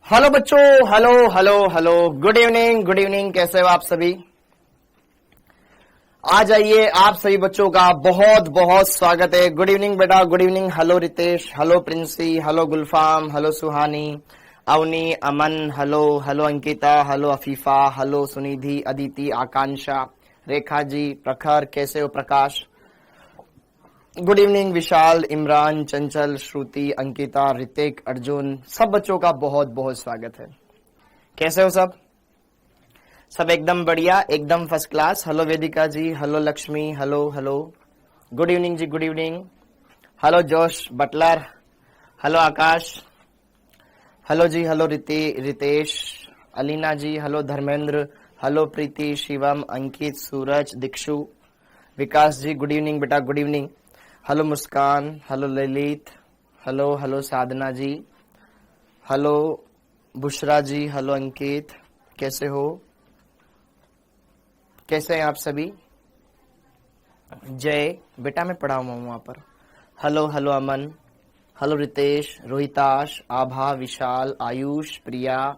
Hello बच्चों, hello hello hello, good evening, कैसे हो आप सभी। आ जाइए, आप सभी बच्चों का बहुत बहुत स्वागत है। गुड इवनिंग बेटा, good evening. Hello Ritesh, hello Princy, hello Gulfam, hello Suhani, Avni, Aman, hello hello Ankita, hello Afifa, hello Sunidhi, Aditi, Akanksha, Rekha ji, Prakhar, कैसे हो प्रकाश। गुड इवनिंग विशाल, इमरान, चंचल, श्रुति, अंकिता, ऋतिक, अर्जुन, सब बच्चों का बहुत बहुत स्वागत है। कैसे हो सब? सब एकदम बढ़िया, एकदम first class. Hello Vedika ji, hello Lakshmi, hello hello, good evening ji, good evening. Hello Josh Butler, hello Akash, hello ji, hello Ritesh, Alina ji, hello Dharmendra, hello Preeti, Shivam, Ankit, Suraj, Dikshu, Vikas ji, good evening बेटा, good evening. Hello Muskan, hello Lalit, hello hello Sadhana ji, hello Bushra ji, hello Ankit, कैसे हो, कैसे हैं आप सभी। जय बेटा, मैं पढ़ा हुआ हूं वहां पर। Hello hello Aman, hello Ritesh, Rohitash, Abha, Vishal, Ayush, Priya,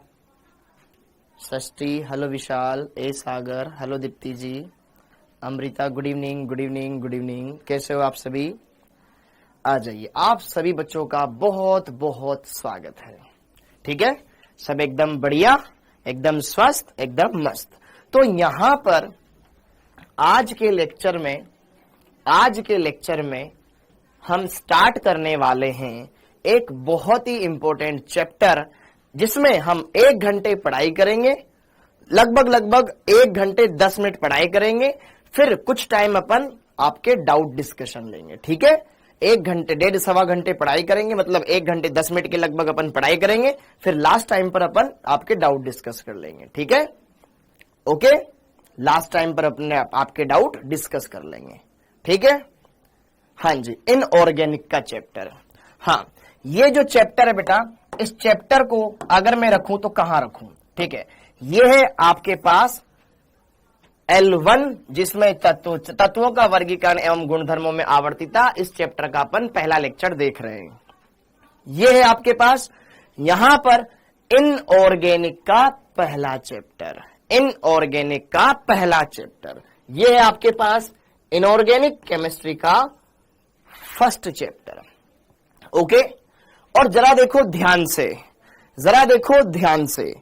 Shashthi, hello Vishal, A Sagar, hello Deepti ji, Amrita, good evening, good evening, good evening, कैसे हो आप सभी। आ जाइए, आप सभी बच्चों का बहुत बहुत स्वागत है। ठीक है, सब एकदम बढ़िया, एकदम स्वस्थ, एकदम मस्त। तो यहां पर आज के लेक्चर में हम स्टार्ट करने वाले हैं एक बहुत ही इंपॉर्टेंट चैप्टर, जिसमें हम 1 घंटे पढ़ाई करेंगे, लगभग 1 घंटे 10 मिनट पढ़ाई करेंगे, फिर कुछ टाइम अपन आपके डाउट डिस्कशन लेंगे। ठीक है, 1 घंटे, 1.5-1.25 घंटे पढ़ाई करेंगे, मतलब 1 घंटे 10 मिनट के लगभग अपन पढ़ाई करेंगे, फिर लास्ट टाइम पर अपन आपके डाउट डिस्कस कर लेंगे। ठीक है, ओके, लास्ट टाइम पर अपने आपके डाउट डिस्कस कर लेंगे। ठीक है, हाँ जी, इनऑर्गेनिक का चैप्टर। हाँ, ये जो चैप्टर है बेटा, इस चैप्टर को अगर मैं रखूं तो कहां रखूं। ठीक है, ये है आपके पास L1, जिसमें तत्वों का वर्गीकरण एवं गुणधर्मों में आवर्तिता। इस चैप्टर का अपन पहला लेक्चर देख रहे हैं। ये है आपके पास यहां पर इनऑर्गेनिक का पहला चैप्टर, इनऑर्गेनिक का पहला चैप्टर। ये है आपके पास इनऑर्गेनिक केमिस्ट्री का फर्स्ट चैप्टर। ओके, और जरा देखो ध्यान से, जरा देखो ध्यान से।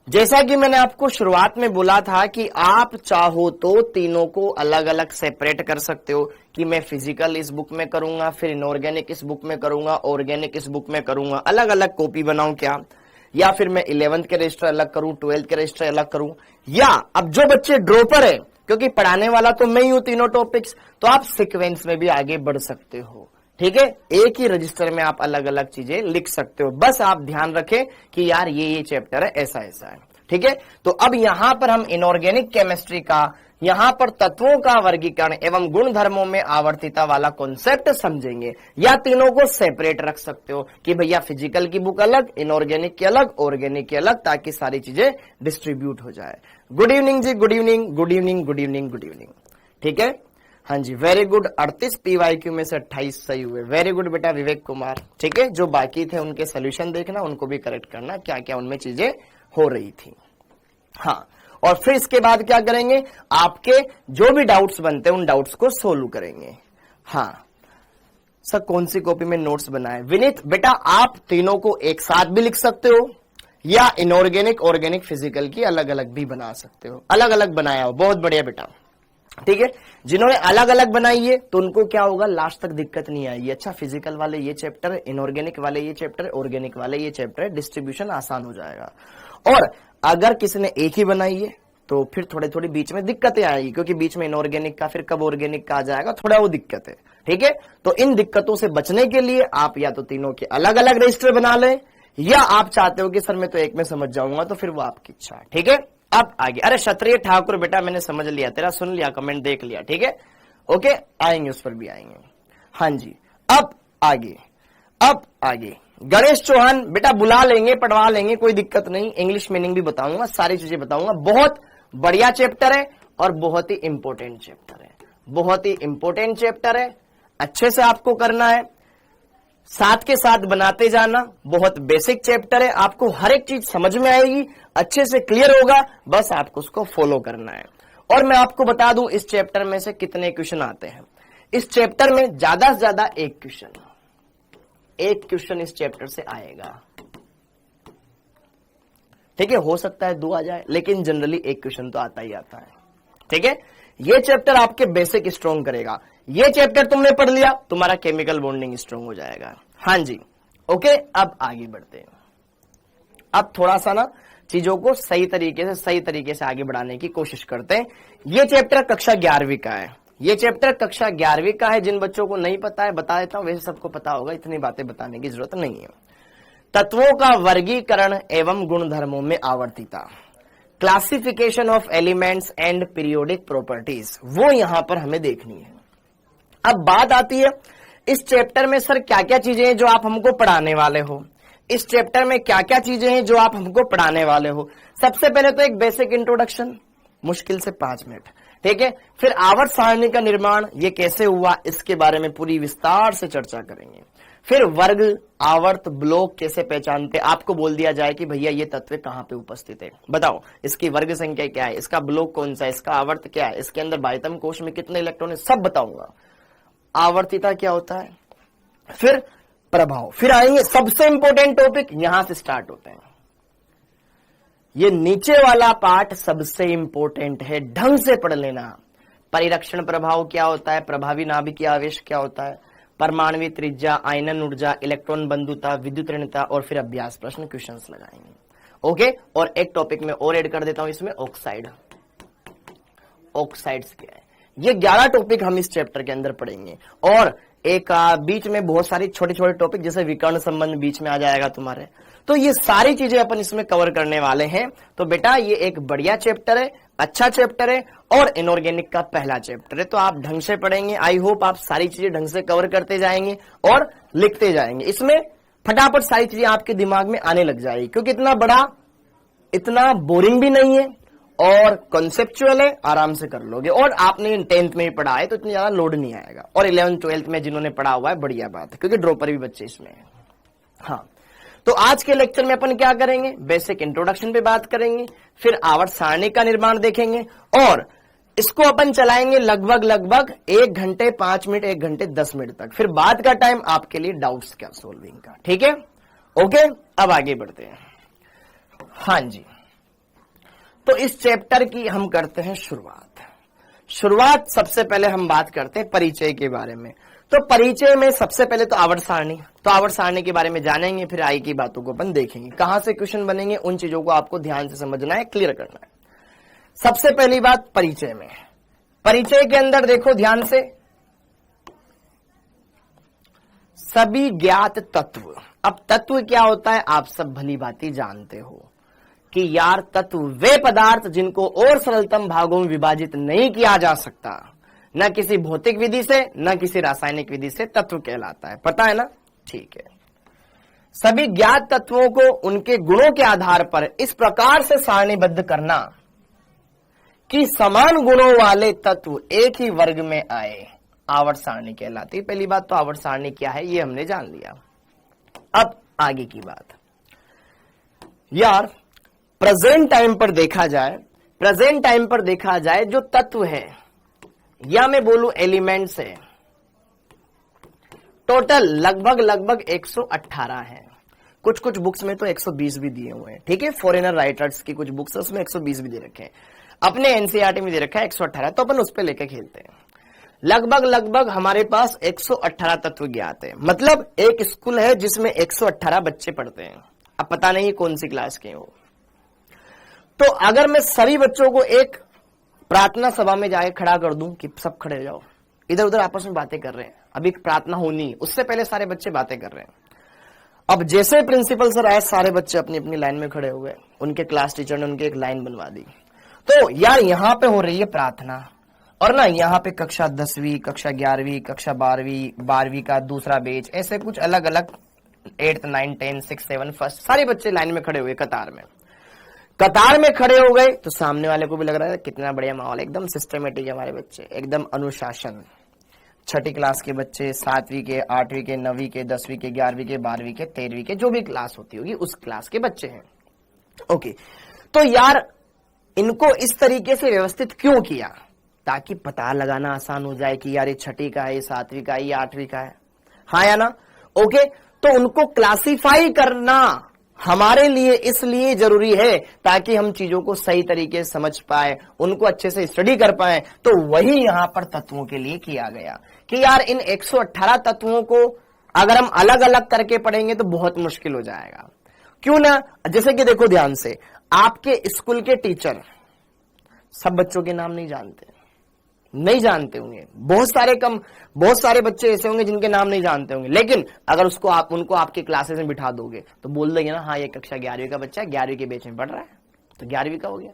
जैसा कि मैंने आपको शुरुआत में बोला था कि आप चाहो तो तीनों को अलग अलग सेपरेट कर सकते हो, कि मैं फिजिकल इस बुक में करूंगा, फिर इनऑर्गेनिक इस बुक में करूंगा, ऑर्गेनिक इस बुक में करूंगा, अलग अलग कॉपी बनाऊं क्या, या फिर मैं 11th के रजिस्टर अलग करूं, 12th के रजिस्टर अलग करूं, या अब जो बच्चे ड्रॉपर है, क्योंकि पढ़ाने वाला तो मैं ही हूं तीनों टॉपिक्स, तो आप सीक्वेंस में भी आगे बढ़ सकते हो। ठीक है, एक ही रजिस्टर में आप अलग अलग चीजें लिख सकते हो, बस आप ध्यान रखें कि यार ये चैप्टर है, ऐसा ऐसा है। ठीक है, तो अब यहां पर हम इनऑर्गेनिक केमिस्ट्री का, यहां पर तत्वों का वर्गीकरण एवं गुण धर्मों में आवर्तिता वाला कॉन्सेप्ट समझेंगे, या तीनों को सेपरेट रख सकते हो कि भैया फिजिकल की बुक अलग, इनऑर्गेनिक की अलग, ऑर्गेनिक की अलग, ताकि सारी चीजें डिस्ट्रीब्यूट हो जाए। Good evening ji, good evening, good evening, good evening, good evening. ठीक है, हाँ जी, वेरी गुड। 38 PYQ में से 28 सही हुए, वेरी गुड बेटा विवेक कुमार। ठीक है, जो बाकी थे उनके सोल्यूशन देखना, उनको भी करेक्ट करना, क्या क्या उनमें चीजें हो रही थी। हाँ, और फिर इसके बाद क्या करेंगे, आपके जो भी डाउट्स बनते हैं उन डाउट्स को सोल्व करेंगे। हाँ सर, कौन सी कॉपी में नोट्स बनाए। विनीत बेटा, आप तीनों को एक साथ भी लिख सकते हो, या इनऑर्गेनिक, ऑर्गेनिक, फिजिकल की अलग अलग भी बना सकते हो। अलग अलग बनाया हो, बहुत बढ़िया बेटा। ठीक है, जिन्होंने अलग अलग बनाई है तो उनको क्या होगा, लास्ट तक दिक्कत नहीं आएगी। अच्छा, फिजिकल वाले ये चैप्टर है, इनऑर्गेनिक वाले ये चैप्टर है, ऑर्गेनिक वाले ये चैप्टर है, डिस्ट्रीब्यूशन आसान हो जाएगा। और अगर किसी ने एक ही बनाई है तो फिर थोड़े थोड़ी बीच में दिक्कतें आएगी, क्योंकि बीच में इनऑर्गेनिक का फिर कब ऑर्गेनिक का आ जाएगा, थोड़ा वो दिक्कत है। ठीक है, तो इन दिक्कतों से बचने के लिए आप या तो तीनों के अलग अलग रजिस्टर बना लें, या आप चाहते हो कि सर मैं तो एक में समझ जाऊंगा, तो फिर वो आपकी इच्छा है। ठीक है, अब आगे। अरे क्षत्रिय ठाकुर बेटा, मैंने समझ लिया तेरा, सुन लिया, कमेंट देख लिया। ठीक है, ओके, आएंगे उस पर भी आएंगे। हाँ जी, अब आगे, अब आगे। गणेश चौहान बेटा, बुला लेंगे, पढ़वा लेंगे, कोई दिक्कत नहीं। इंग्लिश मीनिंग भी बताऊंगा, सारी चीजें बताऊंगा। बहुत बढ़िया चैप्टर है और बहुत ही इंपॉर्टेंट चैप्टर है, बहुत ही इंपॉर्टेंट चैप्टर है। अच्छे से आपको करना है, साथ के साथ बनाते जाना। बहुत बेसिक चैप्टर है, आपको हर एक चीज समझ में आएगी, अच्छे से क्लियर होगा, बस आपको उसको फॉलो करना है। और मैं आपको बता दूं इस चैप्टर में से कितने क्वेश्चन आते हैं। इस चैप्टर में ज्यादा से ज्यादा एक क्वेश्चन इस चैप्टर से आएगा। ठीक है, हो सकता है 2 आ जाए, लेकिन जनरली एक क्वेश्चन तो आता ही आता है। ठीक है, ये चैप्टर आपके बेसिक स्ट्रॉन्ग करेगा। ये चैप्टर तुमने पढ़ लिया, तुम्हारा केमिकल बॉन्डिंग स्ट्रॉन्ग हो जाएगा। हाँ जी, ओके, अब आगे बढ़ते हैं। अब थोड़ा सा ना चीजों को सही तरीके से आगे बढ़ाने की कोशिश करते हैं। ये चैप्टर कक्षा 11वीं का है। ये चैप्टर कक्षा 11वीं का है। जिन बच्चों को नहीं पता है बता देता हूं, वैसे सबको पता होगा, इतनी बातें बताने की जरूरत नहीं है। तत्वों का वर्गीकरण एवं गुणधर्मों में आवर्तिता, classification of elements and periodic properties, वो यहां पर हमें देखनी है। अब बात आती है इस चैप्टर में सर क्या क्या चीजें हैं जो आप हमको पढ़ाने वाले हो। इस चैप्टर में क्या क्या चीजें हैं जो आप हमको पढ़ाने वाले हो। सबसे पहले तो एक बेसिक इंट्रोडक्शन, मुश्किल से 5 मिनट। ठीक है, फिर आवर्त सारणी का निर्माण, ये कैसे हुआ, इसके बारे में पूरी विस्तार से चर्चा करेंगे। फिर वर्ग, आवर्त, ब्लॉक कैसे पहचानते, आपको बोल दिया जाए कि भैया ये तत्व कहां पे उपस्थित है, बताओ इसकी वर्ग संख्या क्या है, इसका ब्लॉक कौन सा है, इसका आवर्त क्या है, इसके अंदर बाह्यतम कोश में कितने इलेक्ट्रॉन है, सब बताऊंगा। आवर्तिता क्या होता है, फिर प्रभाव, फिर आएंगे सबसे इंपॉर्टेंट टॉपिक, यहां से स्टार्ट होते हैं। ये नीचे वाला पार्ट सबसे इंपॉर्टेंट है, ढंग से पढ़ लेना। परिरक्षण प्रभाव क्या होता है, प्रभावी नाभिकीय आवेश क्या होता है, परमाणु त्रिज्या, आयनन ऊर्जा, इलेक्ट्रॉन बंधुता, विद्युत ऋणता, और फिर अभ्यास प्रश्न क्वेश्चंस लगाएंगे। ओके, और एक टॉपिक में और ऐड कर देता हूं इसमें, ऑक्साइड्स क्या है। ये 11 टॉपिक हम इस चैप्टर के अंदर पढ़ेंगे। और एक बीच में बहुत सारी छोटे छोटे टॉपिक, जैसे विकर्ण संबंध बीच में आ जाएगा तुम्हारे, तो ये सारी चीजें अपन इसमें कवर करने वाले हैं। तो बेटा ये एक बढ़िया चैप्टर है, अच्छा चैप्टर है, और इनऑर्गेनिक का पहला चैप्टर है, तो आप ढंग से पढ़ेंगे। आई होप आप सारी चीजें ढंग से कवर करते जाएंगे और लिखते जाएंगे। इसमें फटाफट सारी चीजें आपके दिमाग में आने लग जाएगी, क्योंकि इतना बड़ा, इतना बोरिंग भी नहीं है और कॉन्सेप्चुअल है, आराम से कर लोगे। और आपने 10th में ही पढ़ा है तो इतनी ज्यादा लोड नहीं आएगा। और 11th 12th में जिन्होंने पढ़ा हुआ है, बढ़िया बात है, क्योंकि ड्रॉपर भी बच्चे इसमें हैं। हाँ, तो आज के लेक्चर में अपन क्या करेंगे, बेसिक इंट्रोडक्शन पे बात करेंगे, फिर आवर्त सारणी का निर्माण देखेंगे, और इसको अपन चलाएंगे लगभग 1 घंटे 5 मिनट, 1 घंटे 10 मिनट तक। फिर बाद का टाइम आपके लिए डाउट्स का सोल्विंग का। ठीक है, ओके, अब आगे बढ़ते हैं। हाँ जी, तो इस चैप्टर की हम करते हैं शुरुआत। सबसे पहले हम बात करते हैं परिचय के बारे में। तो परिचय में सबसे पहले तो आवर्त सारणी, तो आवर्त सारणी के बारे में जानेंगे, फिर आई की बातों को अपन देखेंगे, कहां से क्वेश्चन बनेंगे, उन चीजों को आपको ध्यान से समझना है, क्लियर करना है। सबसे पहली बात परिचय में, परिचय के अंदर देखो ध्यान से, सभी ज्ञात तत्व। अब तत्व क्या होता है आप सब भली भांति जानते हो कि यार तत्व वे पदार्थ जिनको और सरलतम भागों में विभाजित नहीं किया जा सकता, न किसी भौतिक विधि से न किसी रासायनिक विधि से, तत्व कहलाता है, पता है ना। ठीक है, सभी ज्ञात तत्वों को उनके गुणों के आधार पर इस प्रकार से सारणीबद्ध करना कि समान गुणों वाले तत्व एक ही वर्ग में आए, आवर्त सारणी कहलाती है। पहली बात तो आवर्त सारणी क्या है ये हमने जान लिया। अब आगे की बात, यार प्रेजेंट टाइम पर देखा जाए जो तत्व है, या मैं बोलूं एलिमेंट्स है, टोटल लगभग 118 है। कुछ बुक्स में तो 120 भी दिए हुए हैं। ठीक है, फॉरेनर राइटर्स की कुछ बुक्स है उसमें 120 भी दे रखे हैं, अपने एनसीईआरटी में दे रखा है 118, तो अपन उस पर लेके खेलते हैं। लगभग हमारे पास 118 तत्व ज्ञात है। मतलब एक स्कूल है जिसमें 118 बच्चे पढ़ते हैं। अब पता नहीं कौन सी क्लास के हो। तो अगर मैं सभी बच्चों को एक प्रार्थना सभा में जाके खड़ा कर दूं कि सब खड़े हो जाओ, इधर उधर आपस में बातें कर रहे हैं, अभी प्रार्थना होनी, उससे पहले सारे बच्चे बातें कर रहे हैं। अब जैसे प्रिंसिपल सर आए, सारे बच्चे अपनी अपनी लाइन में खड़े हुए, उनके क्लास टीचर ने उनकी एक लाइन बनवा दी। तो यार यहाँ पे हो रही है प्रार्थना, और ना यहाँ पे कक्षा 10वीं, कक्षा 11वीं, कक्षा 12वीं का दूसरा बैच, ऐसे कुछ अलग अलग 8th 9th 10th 6th 7th first, सारे बच्चे लाइन में खड़े हुए, कतार में खड़े हो गए। तो सामने वाले को भी लग रहा है कितना बढ़िया माहौल, एकदम सिस्टमेटिक है हमारे बच्चे, एकदम अनुशासन। छठी क्लास के बच्चे, 7वीं के, 8वीं के, 9वीं के, 10वीं के, 11वीं के, 12वीं के, 13वीं के, जो भी क्लास होती होगी उस क्लास के बच्चे हैं। ओके, तो यार इनको इस तरीके से व्यवस्थित क्यों किया? ताकि पता लगाना आसान हो जाए कि यार ये छठी का है, ये 7वीं का है, ये 8वीं का है, हाँ या ना? ओके, तो उनको क्लासिफाई करना हमारे लिए इसलिए जरूरी है ताकि हम चीजों को सही तरीके से समझ पाए, उनको अच्छे से स्टडी कर पाए। तो वही यहां पर तत्वों के लिए किया गया कि यार इन 118 तत्वों को अगर हम अलग अलग करके पढ़ेंगे तो बहुत मुश्किल हो जाएगा। क्यों ना? जैसे कि देखो ध्यान से, आपके स्कूल के टीचर सब बच्चों के नाम नहीं जानते होंगे, बहुत सारे बच्चे ऐसे होंगे जिनके नाम नहीं जानते होंगे, लेकिन अगर उनको आपके क्लासेस में बिठा दोगे तो बोल देंगे ना, हाँ ये कक्षा 11वीं का बच्चा है, 11वीं के बैच में पढ़ रहा है, तो 11वीं का हो गया,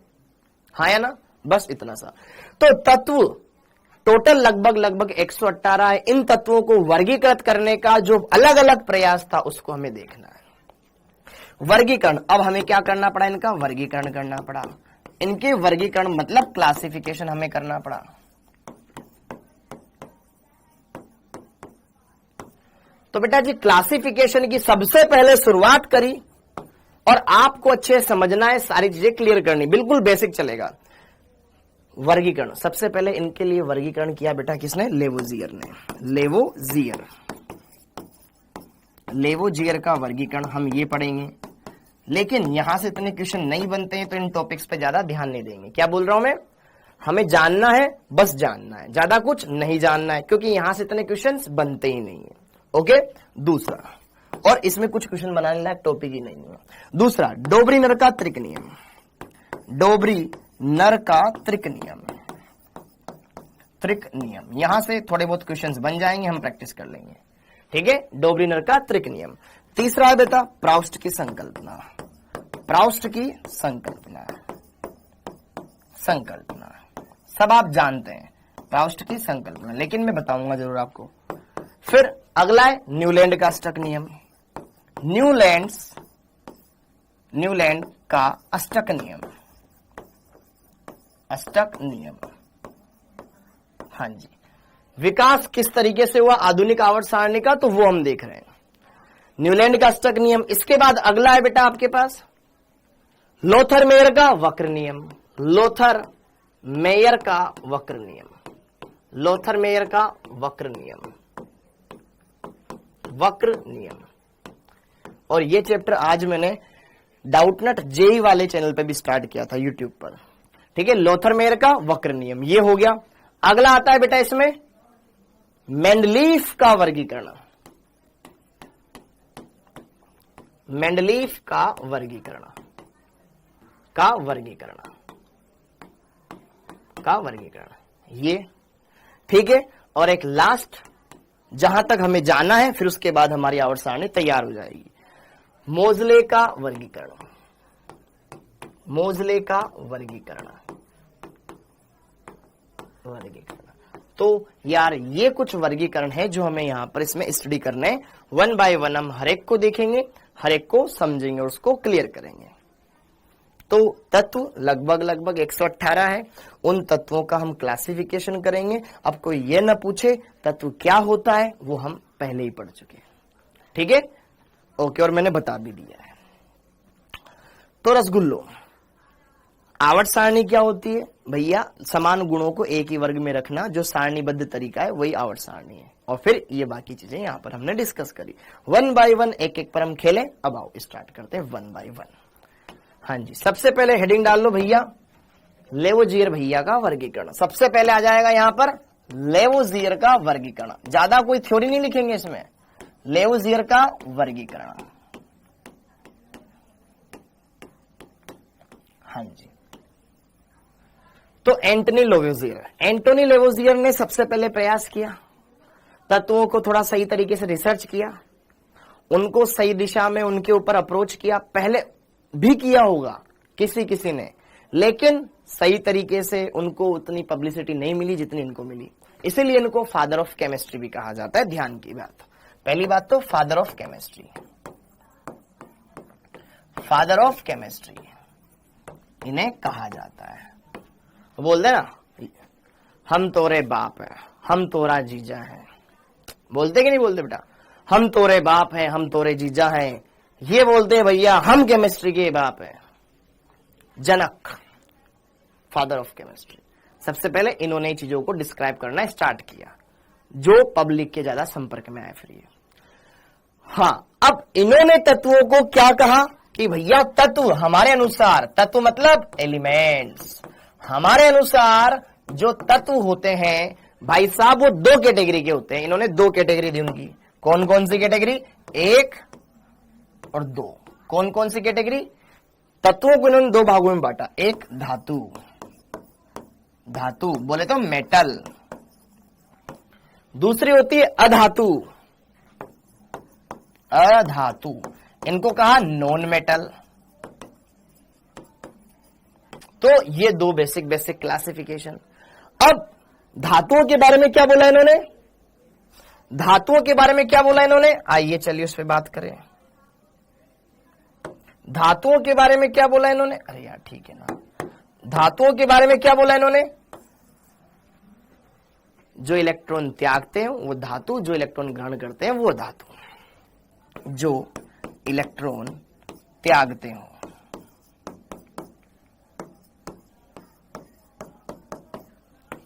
हाँ या ना? बस इतना सा। तो तत्व टोटल लगभग 118 है। इन तत्वों को वर्गीकृत करने का जो अलग अलग प्रयास था उसको हमें देखना है। वर्गीकरण, अब हमें क्या करना पड़ा? इनका वर्गीकरण करना पड़ा। इनके वर्गीकरण मतलब क्लासिफिकेशन हमें करना पड़ा। तो बेटा जी क्लासिफिकेशन की सबसे पहले शुरुआत करी और आपको अच्छे समझना है, सारी चीजें क्लियर करनी, बिल्कुल बेसिक चलेगा। वर्गीकरण, सबसे पहले इनके लिए वर्गीकरण किया बेटा किसने? लेवोजियर ने। लेवोजियर का वर्गीकरण हम ये पढ़ेंगे, लेकिन यहां से इतने क्वेश्चन नहीं बनते हैं तो इन टॉपिक्स पे ज्यादा ध्यान नहीं देंगे। क्या बोल रहा हूं मैं? हमें जानना है, बस जानना है, ज्यादा कुछ नहीं जानना है, क्योंकि यहां से इतने क्वेश्चंस बनते ही नहीं है। ओके, दूसरा, और इसमें कुछ क्वेश्चन बनाने लायक टॉपिक ही नहीं है। दूसरा, डोबरी-नर का त्रिक नियम। डोबरी-नर का त्रिक नियम, यहां से थोड़े बहुत क्वेश्चंस बन जाएंगे, हम प्रैक्टिस कर लेंगे। ठीक है, डोबरी-नर का त्रिक नियम। तीसरा है बेटा प्राउस्ट की संकल्पना। सब आप जानते हैं प्राउस्ट की संकल्पना, लेकिन मैं बताऊंगा जरूर आपको। फिर अगला है न्यूलैंड का अष्टक नियम। न्यूलैंड का अष्टक नियम। हाँ जी, विकास किस तरीके से हुआ आधुनिक आवर्त सारणी का, तो वो हम देख रहे हैं। न्यूलैंड का अष्टक नियम। इसके बाद अगला है बेटा आपके पास लोथर-मेयर का वक्र नियम। लोथर-मेयर का वक्र नियम। और ये चैप्टर आज मैंने डाउटनट जेई वाले चैनल पे भी स्टार्ट किया था यूट्यूब पर। ठीक है, लोथर-मेयर का वक्र नियम ये हो गया। अगला आता है बेटा इसमें मेंडलीफ का वर्गीकरण। ये ठीक है। और एक लास्ट, जहां तक हमें जाना है, फिर उसके बाद हमारी आवर्त सारणी तैयार हो जाएगी, मोजले का वर्गीकरण। तो यार ये कुछ वर्गीकरण है जो हमें यहां पर इसमें स्टडी करने, वन बाय वन हम हर एक को देखेंगे, हर एक को समझेंगे और उसको क्लियर करेंगे। तो तत्व लगभग 118 है। उन तत्वों का हम क्लासिफिकेशन करेंगे। अब कोई ये ना पूछे तत्व क्या होता है, वो हम पहले ही पढ़ चुके हैं। ठीक है, ओके, और मैंने बता भी दिया है। तो रसगुल्लो, आवर्त सारणी क्या होती है भैया? समान गुणों को एक ही वर्ग में रखना, जो सारणीबद्ध तरीका है वही आवर्त सारणी है। और फिर ये बाकी चीजें यहां पर हमने डिस्कस करी, वन बाय वन एक एक पर हम खेले। अब आओ स्टार्ट करते हैं वन बाय वन। हाँ जी, सबसे पहले हेडिंग डाल लो भैया, लेवोजियर भैया का वर्गीकरण। सबसे पहले आ जाएगा यहां पर लेवोजियर का वर्गीकरण। ज्यादा कोई थ्योरी नहीं लिखेंगे इसमें, लेवोजियर का वर्गीकरण। हाँ जी, तो एंटनी लेवोजियर ने सबसे पहले प्रयास किया, तत्वों को थोड़ा सही तरीके से रिसर्च किया, उनको सही दिशा में उनके ऊपर अप्रोच किया। पहले भी किया होगा किसी ने, लेकिन सही तरीके से उनको उतनी पब्लिसिटी नहीं मिली जितनी इनको मिली। इसीलिए इनको फादर ऑफ केमिस्ट्री भी कहा जाता है। ध्यान की बात, पहली बात तो फादर ऑफ केमिस्ट्री इन्हें कहा जाता है। बोल देना हम तोरे बाप है, हम तोरा जीजा हैं। बोलते कि नहीं बोलते बेटा? हम तोरे बाप हैं, हम तोरे जीजा हैं, ये बोलते हैं भैया हम केमिस्ट्री के बाप हैं। जनक, फादर ऑफ केमिस्ट्री, सबसे पहले इन्होंने चीजों को डिस्क्राइब करना स्टार्ट किया, जो पब्लिक के ज्यादा संपर्क में आए फिर ये। हाँ, अब इन्होंने तत्वों को क्या कहा कि भैया तत्व हमारे अनुसार, तत्व मतलब एलिमेंट्स, हमारे अनुसार जो तत्व होते हैं भाई साहब वो दो कैटेगरी के होते हैं। इन्होंने दो कैटेगरी दी उनकी। कौन कौन सी कैटेगरी? एक और दो। कौन कौन सी कैटेगरी? तत्वों को इन्होंने दो भागों में बांटा। एक धातु, धातु बोले तो मेटल, दूसरी होती है अधातु, अधातु, इनको कहा नॉन मेटल। तो ये दो बेसिक क्लासिफिकेशन। अब धातुओं के बारे में क्या बोला इन्होंने? धातुओं के बारे में क्या बोला इन्होंने? आइए चलिए उस पर बात करें। धातुओं के बारे में क्या बोला इन्होंने? अरे यार ठीक है ना, धातुओं के बारे में क्या बोला इन्होंने? जो इलेक्ट्रॉन त्यागते हैं वो धातु, जो इलेक्ट्रॉन ग्रहण करते हैं वो धातु। जो इलेक्ट्रॉन त्यागते हो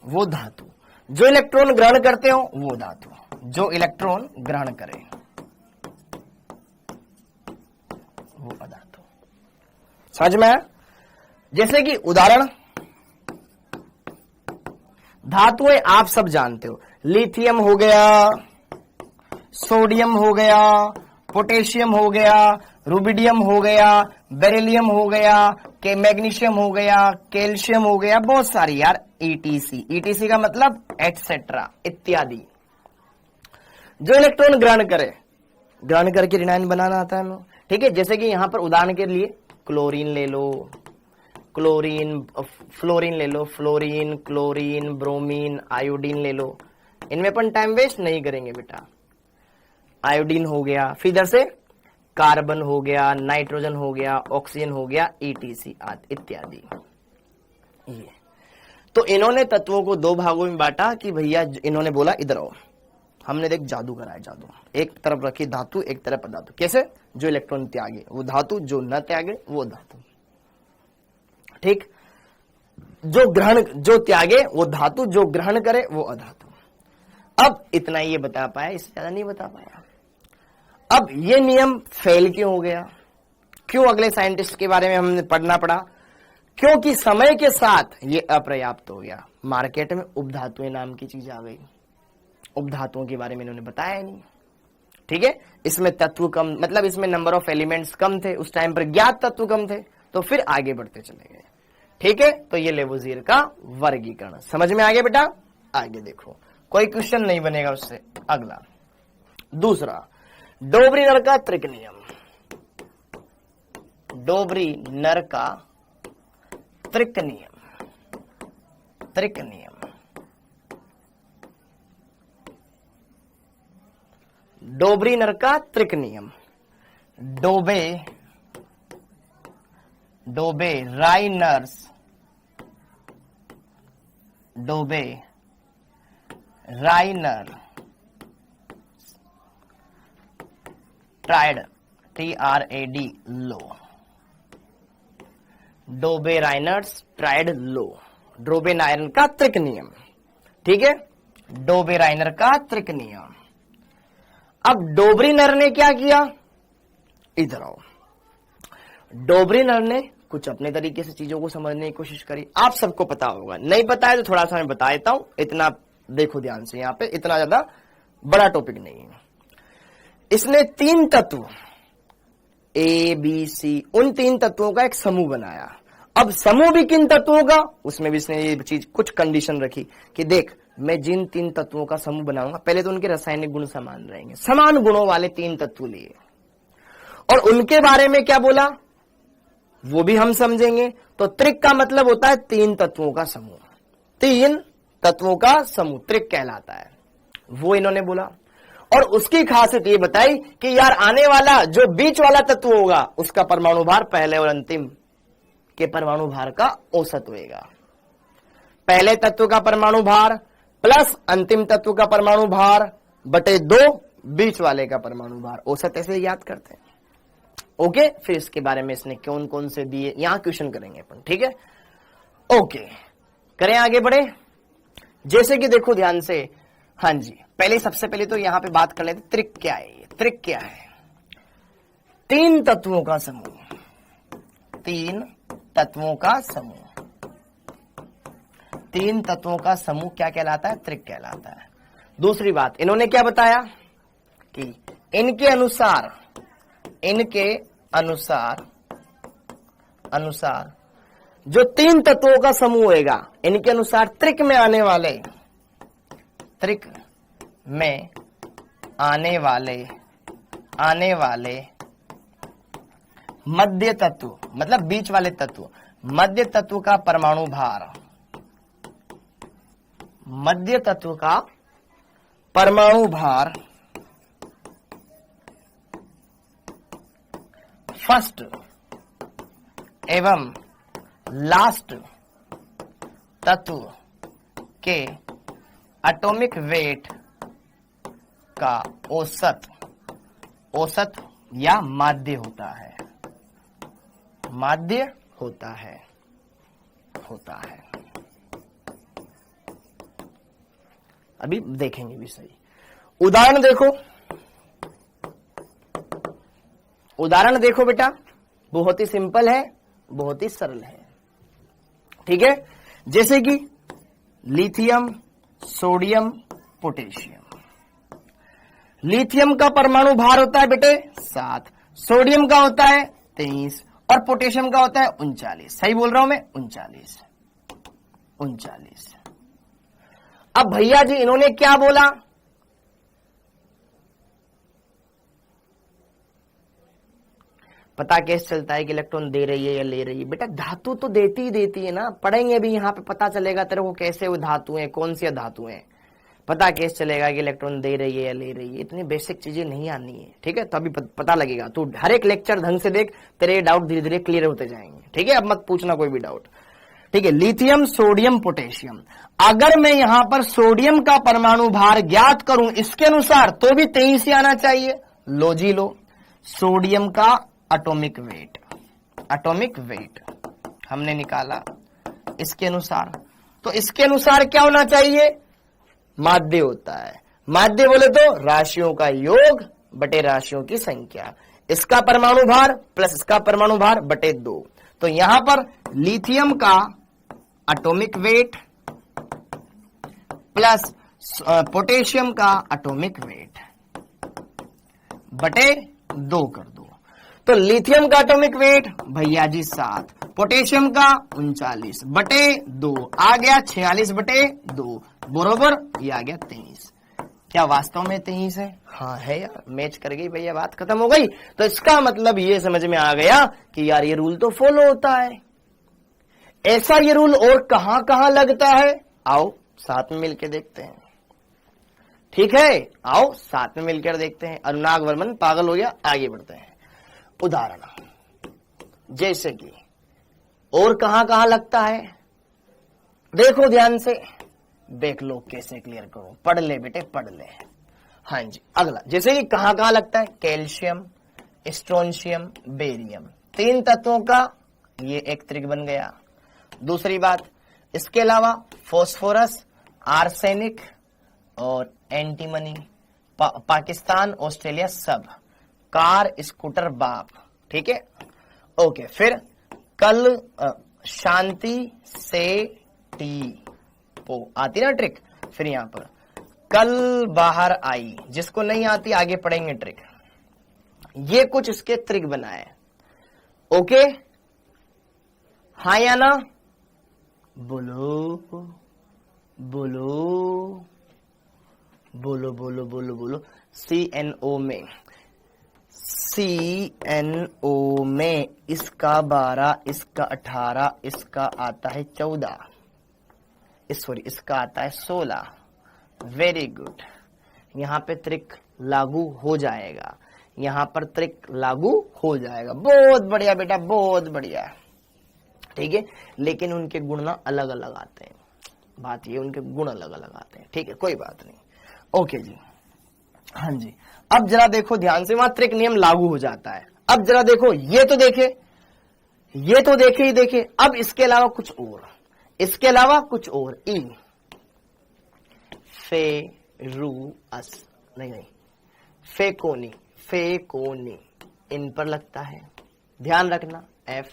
वो धातु, जो इलेक्ट्रॉन ग्रहण करते हो वो धातु, जो इलेक्ट्रॉन ग्रहण करे वो अधातु। समझ में आया? जैसे कि उदाहरण, धातुएं आप सब जानते हो, लिथियम हो गया, सोडियम हो गया, पोटेशियम हो गया, रुबिडियम हो गया, बेरिलियम हो गया, के मैग्नीशियम हो गया, कैल्शियम हो गया, बहुत सारी यार, ईटीसी। ईटीसी का मतलब एटसेट्रा, इत्यादि। जो इलेक्ट्रॉन ग्रहण करे, ग्रहण करके ऋणायन बनाना आता है हमें, ठीक है। जैसे कि यहां पर उदाहरण के लिए क्लोरीन ले लो, क्लोरीन, फ्लोरीन ले लो, फ्लोरीन, क्लोरीन, ब्रोमीन, आयोडीन ले लो। इनमें अपन टाइम वेस्ट नहीं करेंगे बेटा। आयोडीन हो गया, फिर इधर से कार्बन हो गया, नाइट्रोजन हो गया, ऑक्सीजन हो गया, ईटीसी इत्यादि। ये तो इन्होंने तत्वों को दो भागों में बांटा कि भैया इन्होंने बोला इधर आओ, हमने देख जादू कराया। जादू एक तरफ रखी धातु, एक तरफ अधातु। कैसे? जो इलेक्ट्रॉन त्यागे वो धातु, जो न त्यागे वो धातु, ठीक। जो ग्रहण, जो त्यागे वो धातु, जो ग्रहण करे वो अधातु। अब इतना ये बता पाया, इससे ज्यादा नहीं बता पाया। अब ये नियम फेल क्यों हो गया? क्यों अगले साइंटिस्ट के बारे में हमने पढ़ना पड़ा? क्योंकि समय के साथ ये अपर्याप्त हो गया। मार्केट में उपधातुएं नाम की चीज आ गई, उपधातुओं के बारे में इन्होंने बताया नहीं, ठीक है। इसमें तत्व कम, मतलब इसमें नंबर ऑफ एलिमेंट्स कम थे, उस टाइम पर ज्ञात तत्व कम थे, तो फिर आगे बढ़ते चले गए, ठीक है। तो ये लेवोजियर का वर्गीकरण समझ में आ गया बेटा। आगे देखो, कोई क्वेश्चन नहीं बनेगा उससे। अगला दूसरा, डोबरी-नर का त्रिक नियम। डोबरी-नर का त्रिक नियम, त्रिक नियम। डोबरी-नर का त्रिक नियम। डोबे, डोबे राइनर्स, डोबे राइनर ट्राइड, TRAD लो, डोबे राइनर्स ट्राइड लो, डोबे राइनर का त्रिक नियम, ठीक है। डोबे राइनर का त्रिक नियम। अब डोबरी-नर ने क्या किया? इधर आओ। डोबरी-नर ने कुछ अपने तरीके से चीजों को समझने की कोशिश करी। आप सबको पता होगा, नहीं पता है तो थोड़ा सा मैं बता देता हूं, इतना देखो ध्यान से, यहां पे इतना ज्यादा बड़ा टॉपिक नहीं है। इसने तीन तत्व A, B, C, उन तीन तत्वों का एक समूह बनाया। अब समूह भी किन तत्वों का, उसमें भी इसने ये चीज कुछ कंडीशन रखी कि देख, मैं जिन तीन तत्वों का समूह बनाऊंगा, पहले तो उनके रासायनिक गुण समान रहेंगे, समान गुणों वाले तीन तत्व लिए, और उनके बारे में क्या बोला वो भी हम समझेंगे। तो त्रिक का मतलब होता है तीन तत्वों का समूह, तीन तत्वों का समूह त्रिक कहलाता है, वो इन्होंने बोला। और उसकी खासियत ये बताई कि यार आने वाला जो बीच वाला तत्व होगा उसका परमाणु भार पहले और अंतिम के परमाणु भार का औसत होएगा। पहले तत्व का परमाणु भार प्लस अंतिम तत्व का परमाणु भार बटे 2 बीच वाले का परमाणु भार। औसत ऐसे याद करते हैं। ओके, फिर इसके बारे में इसने कौन कौन से दिए यहां क्वेश्चन करेंगे अपन, ठीक है। ओके, करें आगे बढ़े। जैसे कि देखो ध्यान से, हाँ जी, पहले सबसे पहले तो यहां पे बात कर लेते त्रिक क्या है। ये त्रिक क्या है? 3 तत्वों का समूह, 3 तत्वों का समूह, 3 तत्वों का समूह क्या कहलाता है? त्रिक कहलाता है। दूसरी बात, इन्होंने क्या बताया कि इनके अनुसार जो 3 तत्वों का समूह होगा, इनके अनुसार त्रिक में आने वाले मध्य तत्व, मतलब बीच वाले तत्व, मध्य तत्व का परमाणु भार, मध्य तत्व का परमाणु भार फर्स्ट एवं लास्ट तत्व के एटॉमिक वेट का औसत या माध्य होता है, माध्य होता है। अभी देखेंगे भी सही। उदाहरण देखो बेटा, बहुत ही सिंपल है, बहुत ही सरल है, ठीक है। जैसे कि लिथियम, सोडियम, पोटेशियम। लिथियम का परमाणु भार होता है बेटे 7, सोडियम का होता है 23 और पोटेशियम का होता है 39। सही बोल रहा हूं मैं? 39। अब भैया जी इन्होंने क्या बोला? पता कैसे चलता है कि इलेक्ट्रॉन दे रही है या ले रही है? बेटा धातु तो देती है ना, पढ़ेंगे भी यहां पे, पता चलेगा तेरे को कैसे वो धातु है, कौन सी धातु है, पता कैसे चलेगा कि इलेक्ट्रॉन दे रही है या ले रही है। इतनी बेसिक चीजें नहीं आनी है, ठीक है। तो अभी पता लगेगा, तू हर एक लेक्चर ढंग से देख, तेरे डाउट धीरे धीरे क्लियर होते जाएंगे, ठीक है। अब मत पूछना कोई भी डाउट, ठीक है। Lithium, sodium, potassium. अगर मैं यहां पर सोडियम का परमाणु भार ज्ञात करूं इसके अनुसार, तो भी 23 ही आना चाहिए। लो जी लो, सोडियम का एटॉमिक वेट हमने निकाला इसके अनुसार, तो इसके अनुसार क्या होना चाहिए? माध्य होता है। माध्य बोले तो राशियों का योग बटे राशियों की संख्या, इसका परमाणु भार प्लस इसका परमाणु भार बटे 2। तो यहां पर लिथियम का एटॉमिक वेट प्लस पोटेशियम का एटॉमिक वेट बटे 2 कर दो। तो लिथियम का एटॉमिक वेट भैया जी 7, पोटेशियम का 39 बटे 2 आ गया 46 बटे 2 बरोबर, ये आ गया 23। क्या वास्तव में 23 है? हाँ है यार, मैच कर गई भैया, बात खत्म हो गई। तो इसका मतलब ये समझ में आ गया कि यार ये रूल तो फॉलो होता है। ऐसा ये रूल और कहां कहां लगता है? आओ साथ में मिलकर देखते हैं, ठीक है। आओ साथ में मिलकर देखते हैं। अनुराग वर्मन पागल हो गया, आगे बढ़ते हैं। उदाहरण जैसे कि और कहां कहां लगता है, देखो ध्यान से, देख लो कैसे क्लियर करो, पढ़ ले बेटे पढ़ ले। हाँ जी, अगला जैसे कि कहां कहां लगता है? कैल्शियम, स्ट्रोंशियम, बेरियम, 3 तत्वों का ये एक त्रिक बन गया। दूसरी बात, इसके अलावा फॉस्फोरस, आर्सेनिक और एंटीमनी, पाकिस्तान, ऑस्ट्रेलिया, सब, कार, स्कूटर, बाप, ठीक है। ओके, फिर कल शांति से टी पो आती ना ट्रिक, फिर यहां पर कल बाहर आई, जिसको नहीं आती आगे पढ़ेंगे ट्रिक। ये कुछ इसके ट्रिक बनाए, ओके। हाँ या ना? बोलो बोलो बोलो बोलो बोलो बोलो। CNO में इसका 12, इसका 18, इसका आता है 14, सॉरी इसका आता है 16। वेरी गुड, यहां पे त्रिक लागू हो जाएगा, यहां पर त्रिक लागू हो जाएगा। बहुत बढ़िया बेटा, बहुत बढ़िया, ठीक है। लेकिन उनके गुण ना अलग अलग आते हैं, बात ये उनके गुण अलग अलग आते हैं, ठीक है, कोई बात नहीं। ओके जी, हाँ जी। अब जरा देखो ध्यान से, वहां त्रिक नियम लागू हो जाता है। अब जरा देखो, ये तो देखे, ये तो देखे ही देखे, अब इसके अलावा कुछ और, इसके अलावा कुछ और, ई फेरूअस, नहीं, फेकोनी, फेकोनी इन पर लगता है, ध्यान रखना। एफ,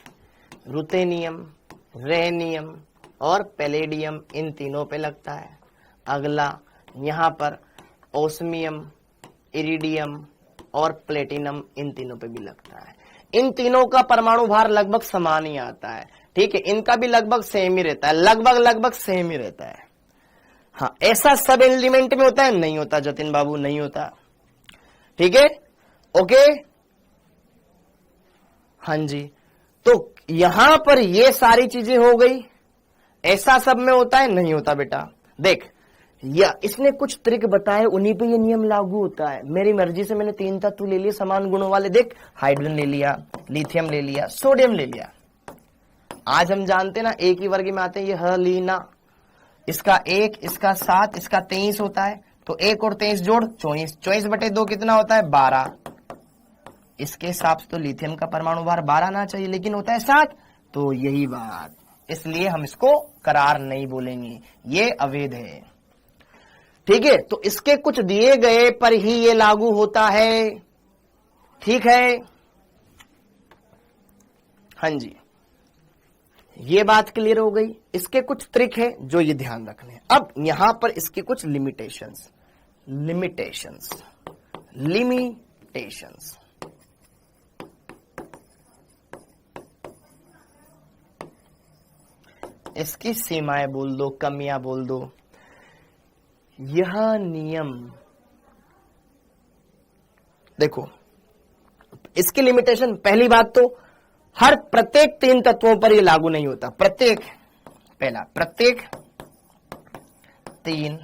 रुथेनियम, रेनियम और पैलेडियम इन तीनों पे लगता है। अगला यहां पर ओस्मियम, इरिडियम और प्लेटिनम इन तीनों पे भी लगता है। इन तीनों का परमाणु भार लगभग समान ही आता है, ठीक है, इनका भी लगभग सेम ही रहता है, लगभग सेम ही रहता है। हाँ, ऐसा सब एलिमेंट में होता है? नहीं होता जतिन बाबू, नहीं होता, ठीक है, ओके, हाँ जी। तो यहां पर ये सारी चीजें हो गई, ऐसा सब में होता है? नहीं होता बेटा। देख, या इसने कुछ ट्रिक बताए, उन्हीं पे ये नियम लागू होता है। मेरी मर्जी से मैंने 3 तत्व ले लिए समान गुणों वाले, देख, हाइड्रोजन ले लिया, लिथियम ले लिया, सोडियम ले लिया। आज हम जानते ना एक ही वर्ग में आते हैं ये हलीना, इसका 1, इसका 7, इसका 23 होता है, तो 1 और 23 जोड़ 24, 24/2 कितना होता है? 12। इसके हिसाब से तो लिथियम का परमाणु भार 12 ना चाहिए, लेकिन होता है 7, तो यही बात, इसलिए हम इसको करार नहीं बोलेंगे, ये अवैध है, ठीक है। तो इसके कुछ दिए गए पर ही ये लागू होता है, ठीक है, हाँ जी, ये बात क्लियर हो गई। इसके कुछ ट्रिक है जो ये ध्यान रखने। अब यहां पर इसके कुछ लिमिटेशंस, इसकी सीमाएं बोल दो, कमियां बोल दो। यह नियम देखो, इसकी लिमिटेशन, पहली बात तो हर प्रत्येक 3 तत्वों पर यह लागू नहीं होता। प्रत्येक 3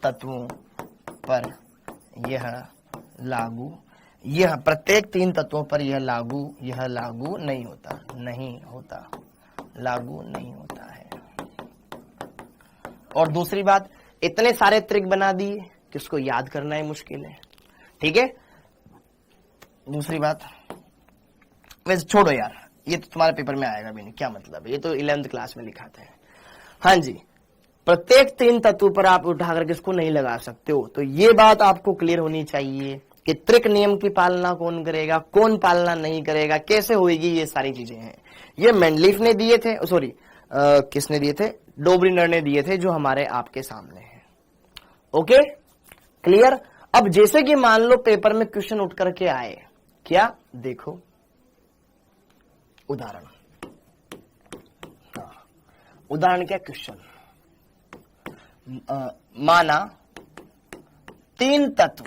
तत्वों पर यह लागू, यह प्रत्येक 3 तत्वों पर यह लागू नहीं होता, लागू नहीं होता है। और दूसरी बात, इतने सारे ट्रिक बना दिए कि उसको याद करना ही मुश्किल है, ठीक है। दूसरी बात, वैसे छोड़ो यार, ये तो तुम्हारे पेपर में आएगा भी नहीं, क्या मतलब है, ये तो 11th क्लास में लिखा था। हाँ जी, प्रत्येक 3 तत्व पर आप उठा करके इसको नहीं लगा सकते हो, तो ये बात आपको क्लियर होनी चाहिए कि त्रिक नियम की पालना कौन करेगा, कौन पालना नहीं करेगा, कैसे होगी, ये सारी चीजें हैं। ये मेंडलीफ ने दिए थे, सॉरी किसने दिए थे? डोब्रिनर ने दिए थे, जो हमारे आपके सामने हैं। Okay, clear. अब जैसे कि मान लो पेपर में क्वेश्चन उठ करके आए, क्या देखो उदाहरण, उदाहरण क्या, क्वेश्चन माना 3 तत्व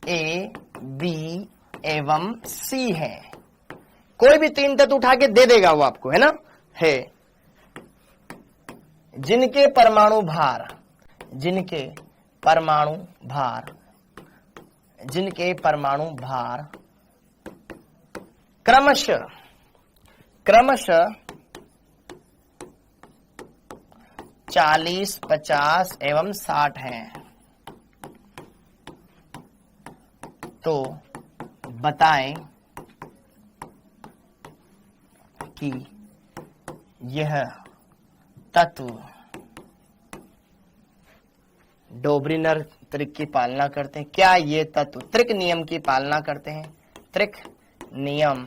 ए, बी एवं सी है। कोई भी 3 तत्व उठा के दे देगा वो आपको, है ना, है, जिनके परमाणु भार क्रमशः 40, 50 एवं 60 हैं। तो बताएं कि यह तत्व डोब्रिनर त्रिक की पालना करते हैं। क्या ये तत्व त्रिक नियम की पालना करते हैं? त्रिक नियम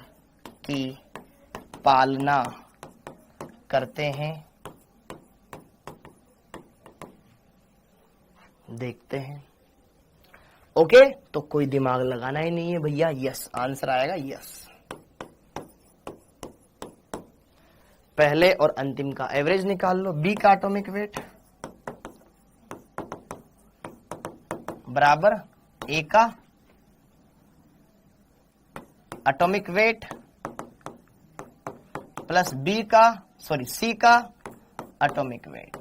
की पालना करते हैं, देखते हैं। ओके, तो कोई दिमाग लगाना ही नहीं है भैया, यस आंसर आएगा, यस। पहले और अंतिम का एवरेज निकाल लो। बी का एटॉमिक वेट बराबर ए का एटॉमिक वेट प्लस सी का एटॉमिक वेट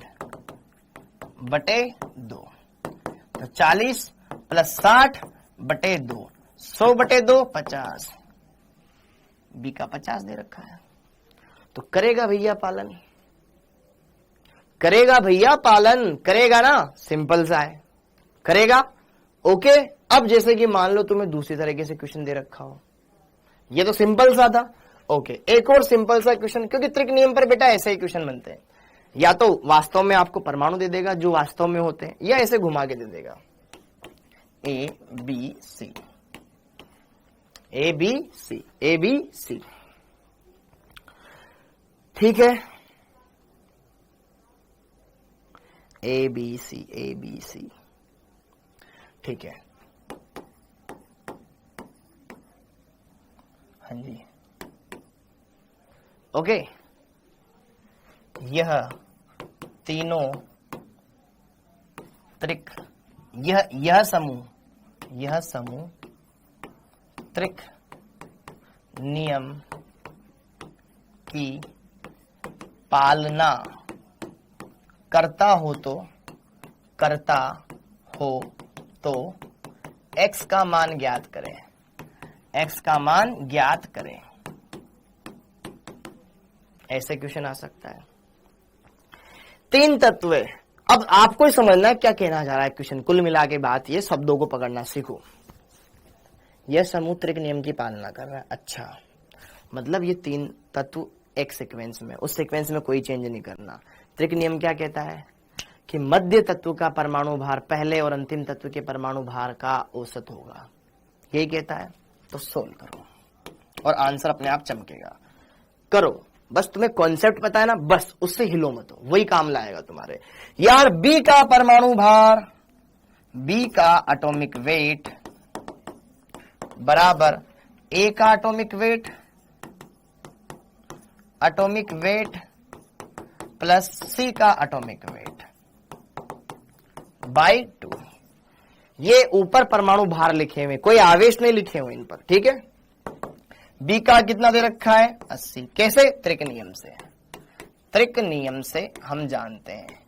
बटे 2। तो 40 प्लस 60 बटे 2, 100 बटे 2 50, बी का 50 दे रखा है। तो करेगा भैया पालन, करेगा भैया पालन, करेगा ना, सिंपल सा है, करेगा। ओके, अब जैसे कि मान लो तुम्हें दूसरी तरीके से क्वेश्चन दे रखा हो, ये तो सिंपल सा था। ओके, एक और सिंपल सा क्वेश्चन, क्योंकि त्रिक नियम पर बेटा ऐसे ही क्वेश्चन बनते हैं, या तो वास्तव में आपको परमाणु दे देगा जो वास्तव में होते हैं, या ऐसे घुमा के दे देगा A B C, A B C, A B C, ठीक है, ए B C, A B C, ठीक है, हाँ जी। ओके, यह तीनों त्रिक, यह समूह त्रिक नियम की पालना करता हो तो x का मान ज्ञात करें, x का मान ज्ञात करें। ऐसे क्वेश्चन आ सकता है। तीन तत्व, अब आपको ही समझना है क्या कहना चाह रहा है क्वेश्चन। कुल मिला के बात ये, शब्दों को पकड़ना सीखो। यह समूह त्रिक नियम की पालना कर रहा है, अच्छा, मतलब ये तीन तत्व एक सीक्वेंस में, उस सीक्वेंस में कोई चेंज नहीं करना। त्रिक नियम क्या कहता है कि मध्य तत्व का परमाणु भार पहले और अंतिम तत्व के परमाणु भार का औसत होगा, यही कहता है। तो सोल्व करो और आंसर अपने आप चमकेगा। करो, बस तुम्हें कॉन्सेप्ट पता है ना, बस उससे हिलो मत, वही काम लाएगा तुम्हारे। यार बी का परमाणु भार, बी का एटॉमिक वेट बराबर ए का एटॉमिक वेट प्लस सी का एटॉमिक वेट बाई 2। ये ऊपर परमाणु भार लिखे हुए, कोई आवेश नहीं लिखे हुए इन पर, ठीक है। बी का कितना दे रखा है 80, कैसे, त्रिक नियम से। त्रिक नियम से हम जानते हैं,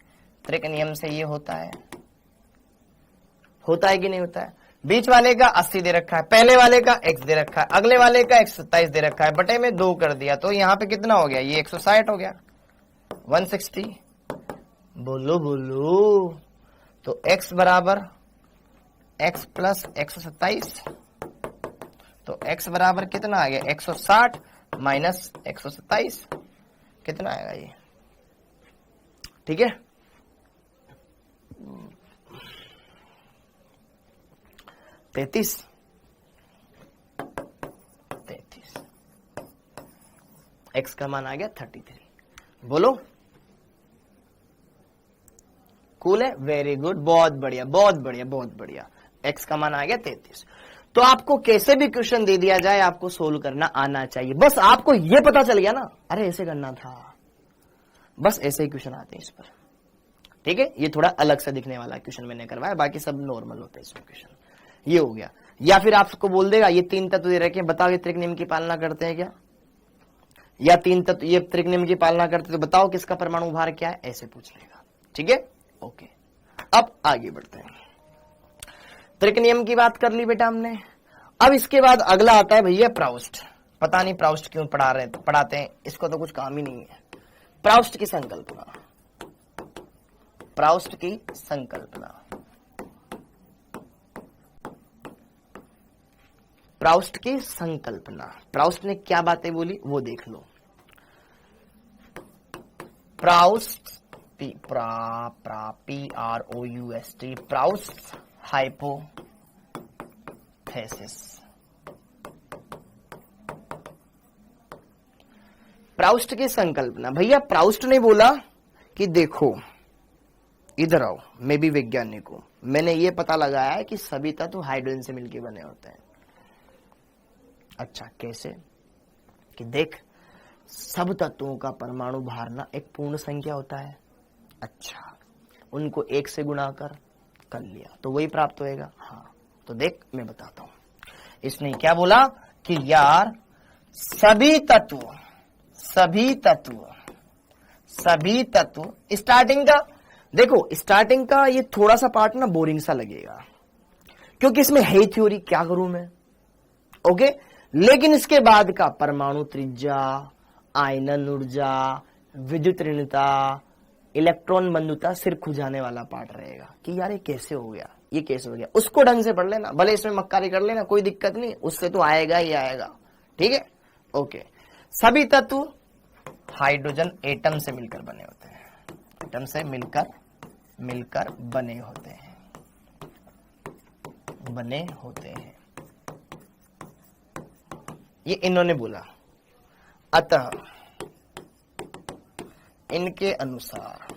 त्रिक नियम से ये होता है कि नहीं होता है। बीच वाले का 80 दे रखा है, पहले वाले का x दे रखा है, अगले वाले का 127 दे रखा है, बटे में 2 कर दिया, तो यहाँ पे कितना हो गया, ये 160 हो गया, 160। बोलो बोलो, तो x बराबर x प्लस 127, तो x बराबर कितना आ गया, 160 माइनस 127, कितना आएगा ये, ठीक है। तैतीस, x का मान आ गया 33। बोलो, कूल है, वेरी गुड, बहुत बढ़िया बहुत बढ़िया बहुत बढ़िया। x का मान आ गया 33। तो आपको कैसे भी क्वेश्चन दे दिया जाए, आपको सोल्व करना आना चाहिए। बस आपको ये पता चल गया ना, अरे ऐसे करना था, बस ऐसे ही क्वेश्चन आते हैं इस पर, ठीक है। ये थोड़ा अलग से दिखने वाला क्वेश्चन मैंने करवाया, बाकी सब नॉर्मल होते हैं इसमें क्वेश्चन। ये हो गया। या फिर आपको बोल देगा ये तीन तत्व दे रखे हैं, बताओ ये त्रिक नियम की पालना करते हैं क्या, या तीन तत्व ये त्रिक नियम की पालना करते तो बताओ किसका परमाणु भार क्या है, ऐसे पूछ लेगा, ठीक है। ओके, अब आगे बढ़ते हैं। त्रिक नियम की बात कर ली बेटा हमने। अब इसके बाद अगला आता है भैया प्राउस्ट। पता नहीं प्राउस्ट क्यों पढ़ाते हैं, इसको तो कुछ काम ही नहीं है। प्राउस्ट की संकल्पना, प्राउस्ट की संकल्पना, प्राउस्ट की संकल्पना। प्राउस्ट ने क्या बातें बोली वो देख लो। Proust PROUST, Proust hypothesis. Proust की संकल्पना, भैया प्राउस्ट ने बोला कि देखो इधर आओ, मैं भी वैज्ञानिक हूं, मैंने ये पता लगाया है कि सभी तत्व हाइड्रोजन से मिलकर बने होते हैं। अच्छा, कैसे, कि देख सब तत्वों का परमाणु भार ना एक पूर्ण संख्या होता है। अच्छा, उनको 1 से गुणा कर लिया तो वही प्राप्त होएगा। हाँ, तो देख मैं बताता हूं। इसने क्या बोला कि यार सभी तत्व स्टार्टिंग का, देखो स्टार्टिंग का ये थोड़ा सा पार्ट ना बोरिंग सा लगेगा क्योंकि इसमें है थ्योरी, क्या करूं मैं, ओके। लेकिन इसके बाद का परमाणु त्रिज्या, आयनन ऊर्जा, विद्युत ऋणता, इलेक्ट्रॉन बंधुता सिर खुजाने वाला पार्ट रहेगा कि यार ये कैसे हो गया, ये कैसे हो गया। उसको ढंग से पढ़ लेना, भले इसमें मक्कारी कर लेना, कोई दिक्कत नहीं, उससे तो आएगा ही आएगा। ठीक है, ओके। सभी तत्व हाइड्रोजन एटम से मिलकर बने होते हैं, एटम से मिलकर बने होते हैं, ये इन्होंने बोला। अतः इनके अनुसार,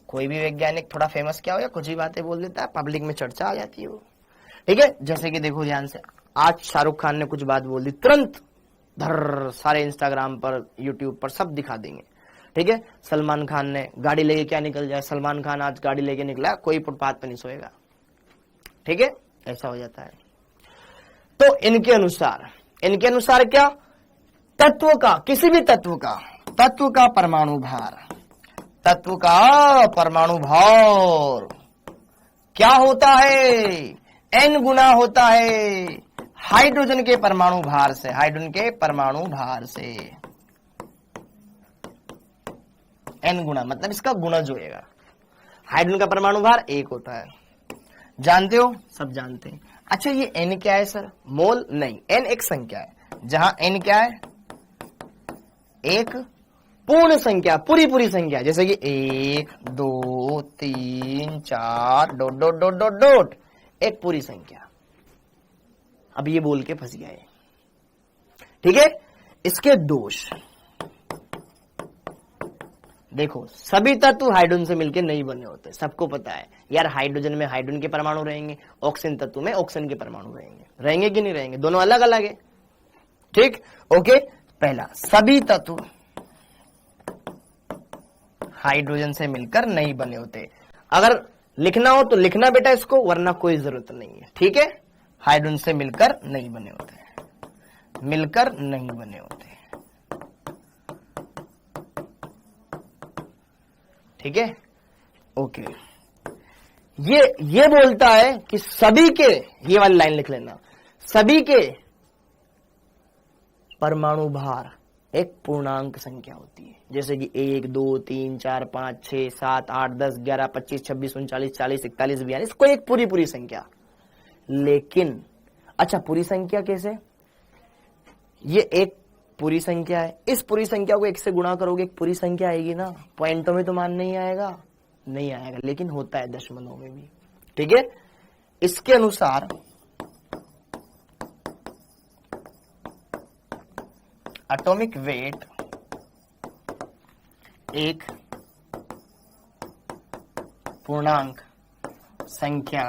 कोई भी वैज्ञानिक थोड़ा फेमस क्या हो या कुछ ही बातें बोल देता है, पब्लिक में चर्चा आ जाती है वो। ठीक है, जैसे कि देखो ध्यान से, आज शाहरुख खान ने कुछ बात बोल दी, तुरंत धर सारे इंस्टाग्राम पर, यूट्यूब पर सब दिखा देंगे। ठीक है, सलमान खान ने गाड़ी लेके क्या निकल जाए, सलमान खान आज गाड़ी लेके निकला, कोई फुटपाथ पे नहीं सोएगा। ठीक है, ऐसा हो जाता है। तो इनके अनुसार क्या, तत्व का, किसी भी तत्व का परमाणु भार क्या होता है, n गुना होता है हाइड्रोजन के परमाणु भार से, n गुना, मतलब इसका गुणज होएगा। हाइड्रोजन का परमाणु भार 1 होता है, जानते हो, सब जानते हैं। अच्छा, ये n क्या है सर, मोल नहीं, n एक संख्या है, जहां n क्या है, एक पूर्ण संख्या, पूरी संख्या, जैसे कि 1 2 3 4 ... एक पूरी संख्या। अब ये बोल के फंस गया है। ठीक है, इसके दोष देखो, सभी तत्व हाइड्रोजन से मिलकर नहीं बने होते, सबको पता है यार। हाइड्रोजन में हाइड्रोजन के परमाणु रहेंगे, ऑक्सीजन तत्व में ऑक्सीजन के परमाणु रहेंगे कि नहीं रहेंगे, दोनों अलग अलग है। ठीक, ओके। पहला, सभी तत्व हाइड्रोजन से मिलकर नहीं बने होते। अगर लिखना हो तो लिखना बेटा इसको, वरना कोई जरूरत नहीं है। ठीक है, हाइड्रोजन से मिलकर नहीं बने होते, ठीक है, ओके। ये बोलता है कि सभी के, ये वाली लाइन लिख लेना, सभी के परमाणु भार एक पूर्णांक संख्या होती है, जैसे कि 1 2 3 4 5 6 7 8 10 11 25 26 39 40 41 42, कोई एक पूरी संख्या। लेकिन अच्छा, पूरी संख्या कैसे, ये एक पूरी संख्या है, इस पूरी संख्या को 1 से गुणा करोगे एक पूरी संख्या आएगी ना, पॉइंटों में तो मान नहीं आएगा, लेकिन होता है दशमलव में भी। ठीक है, इसके अनुसार एटॉमिक वेट एक पूर्णांक संख्या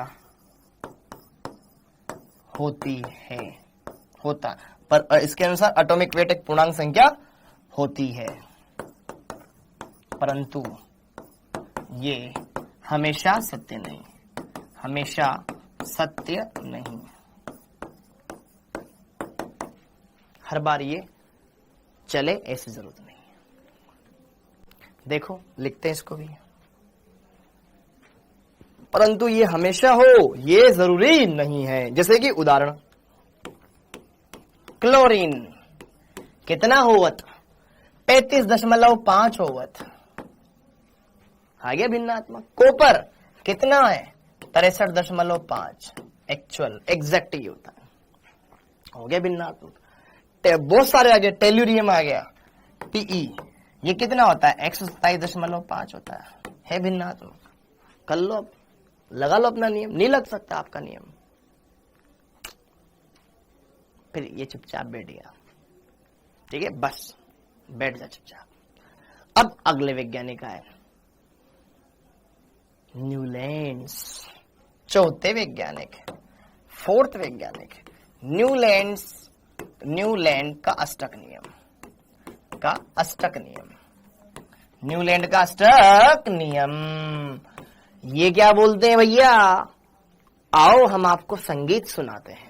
पर इसके अनुसार एटॉमिक वेट एक पूर्णांक संख्या होती है, परंतु ये हमेशा सत्य नहीं, हर बार ये चले ऐसी जरूरत नहीं है। देखो लिखते हैं इसको भी, परंतु ये हमेशा हो ये जरूरी नहीं है। जैसे कि उदाहरण, क्लोरीन कितना होवत, 35.5 होवत, आगे भिन्नात्मक। कॉपर कितना है, 63.5, एक्चुअल एग्जैक्ट ही होता है, हो गया भिन्नात्मक। बहुत सारे आ गए, टेल्यूरियम आ गया, Te, ये कितना होता है, 127.5 होता है भिन्नात्मक। कर लो, अब लगा लो अपना नियम, नहीं लग सकता आपका नियम, फिर ये चुपचाप बैठ गया। ठीक है, बस बैठ जा चुपचाप। अब अगले वैज्ञानिक आए, न्यूलैंड्स, चौथे वैज्ञानिक, फोर्थ वैज्ञानिक, न्यूलैंड का अष्टक नियम। ये क्या बोलते हैं भैया, आओ हम आपको संगीत सुनाते हैं।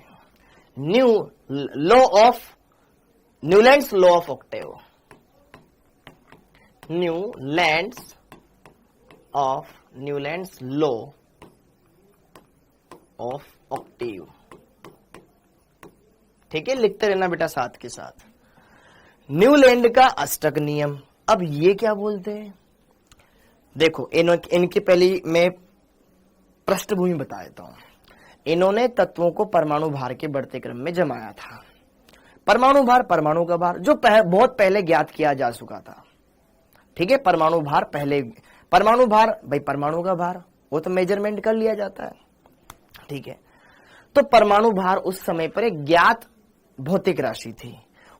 Newlands law of Octave, Newlands law of Octave. ठीक है, लिखते रहना बेटा साथ के साथ। न्यूलैंड का अष्टक नियम। अब ये क्या बोलते हैं, देखो इनकी पहली मैं पृष्ठभूमि बता देता हूं। इन्होंने तत्वों को परमाणु भार के बढ़ते क्रम में जमाया था। परमाणु भार, परमाणु का भार जो बहुत पहले ज्ञात किया जा चुका था, ठीक है। परमाणु भार पहले, परमाणु भार भाई परमाणु का भार वो तो मेजरमेंट कर लिया जाता है, ठीक है। तो परमाणु भार उस समय पर एक ज्ञात भौतिक राशि थी,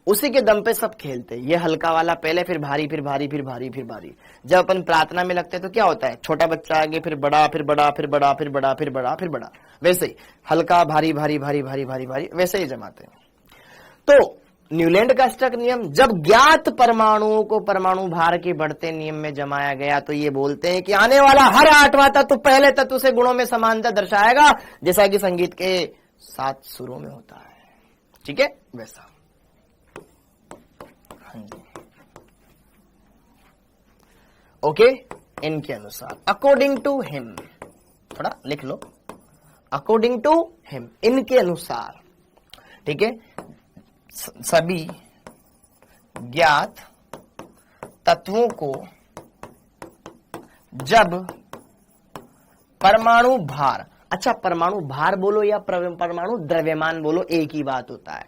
उसी के दम पे सब खेलते। ये हल्का वाला पहले, फिर भारी, फिर भारी, फिर भारी, फिर भारी। जब अपन प्रार्थना में लगते हैं तो क्या होता है, छोटा बच्चा आगे, फिर बड़ा, फिर बड़ा, फिर बड़ा, फिर बड़ा, फिर बड़ा, फिर बड़ा, वैसे ही हल्का, भारी, भारी, भारी, भारी, भारी, भारी, वैसे ही जमाते हैं। तो न्यूलैंड का अष्टक नियम, जब ज्ञात परमाणुओं को परमाणु भार के बढ़ते नियम में जमाया गया, तो ये बोलते हैं कि आने वाला हर आठवां तत्व पहले तत्व से गुणों में समानता दर्शाएगा, जैसा कि संगीत के 7 सुरों में होता है, ठीक है, वैसा। हाँ जी, ओके। इनके अनुसार, अकॉर्डिंग टू हिम, थोड़ा लिख लो, अकॉर्डिंग टू हिम, इनके अनुसार, ठीक है, सभी ज्ञात तत्वों को जब परमाणु भार, अच्छा परमाणु भार बोलो या परमाणु द्रव्यमान बोलो, एक ही बात होता है,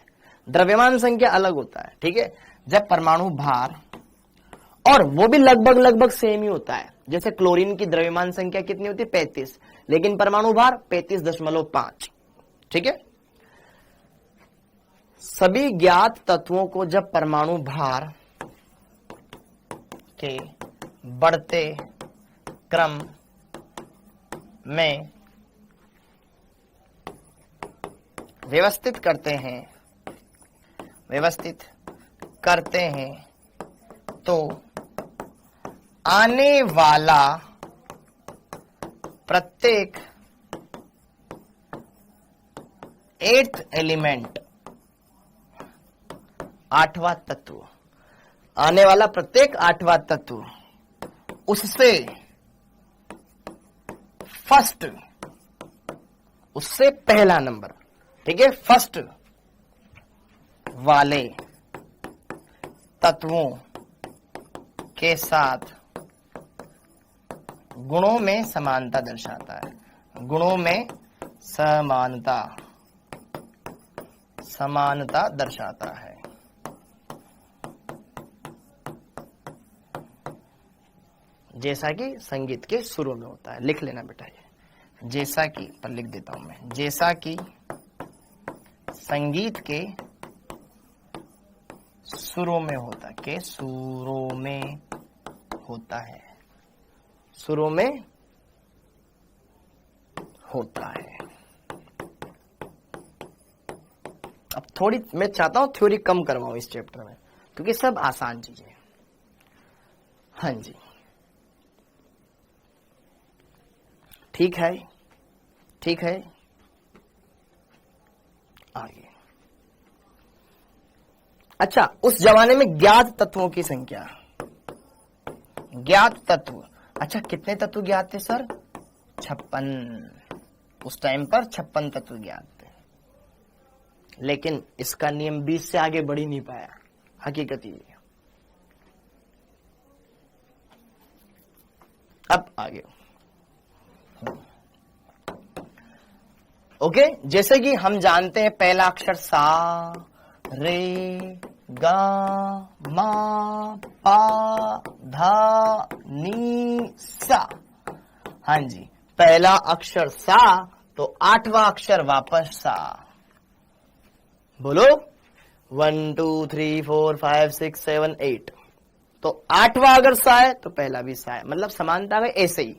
द्रव्यमान संख्या अलग होता है, ठीक है। जब परमाणु भार, और वो भी लगभग सेम ही होता है, जैसे क्लोरीन की द्रव्यमान संख्या कितनी होती है 35, लेकिन परमाणु भार 35.5, ठीक है। सभी ज्ञात तत्वों को जब परमाणु भार के बढ़ते क्रम में व्यवस्थित करते हैं तो आने वाला प्रत्येक 8th एलिमेंट, 8वां तत्व, आने वाला प्रत्येक 8वां तत्व उससे फर्स्ट, उससे पहला नंबर, ठीक है, फर्स्ट वाले तत्वों के साथ गुणों में समानता दर्शाता है, गुणों में समानता दर्शाता है। जैसा कि संगीत के सुरों में होता है, लिख लेना बेटा ये, जैसा कि, पर लिख देता हूं मैं, जैसा कि संगीत के सुरों में होता है, के सुरों में होता है, सुरों में होता है। अब थोड़ी मैं चाहता हूं थ्योरी कम करवाऊं इस चैप्टर में, क्योंकि सब आसान चीजें। हाँ जी, ठीक है, ठीक है, आगे। अच्छा, उस जमाने में ज्ञात तत्वों की संख्या, ज्ञात तत्व, अच्छा कितने तत्व ज्ञात थे सर? 56। उस टाइम पर 56 तत्व ज्ञात थे, लेकिन इसका नियम 20 से आगे बढ़ ही नहीं पाया, हकीकत ये। अब आगे, ओके, जैसे कि हम जानते हैं पहला अक्षर सा, रे, गा, मा, पा, धा, नी, सा। हाँ जी, पहला अक्षर सा, तो 8वां अक्षर वापस सा। बोलो 1 2 3 4 5 6 7 8, तो 8वां अगर सा है तो पहला भी सा है, मतलब समानता है। ऐसे ही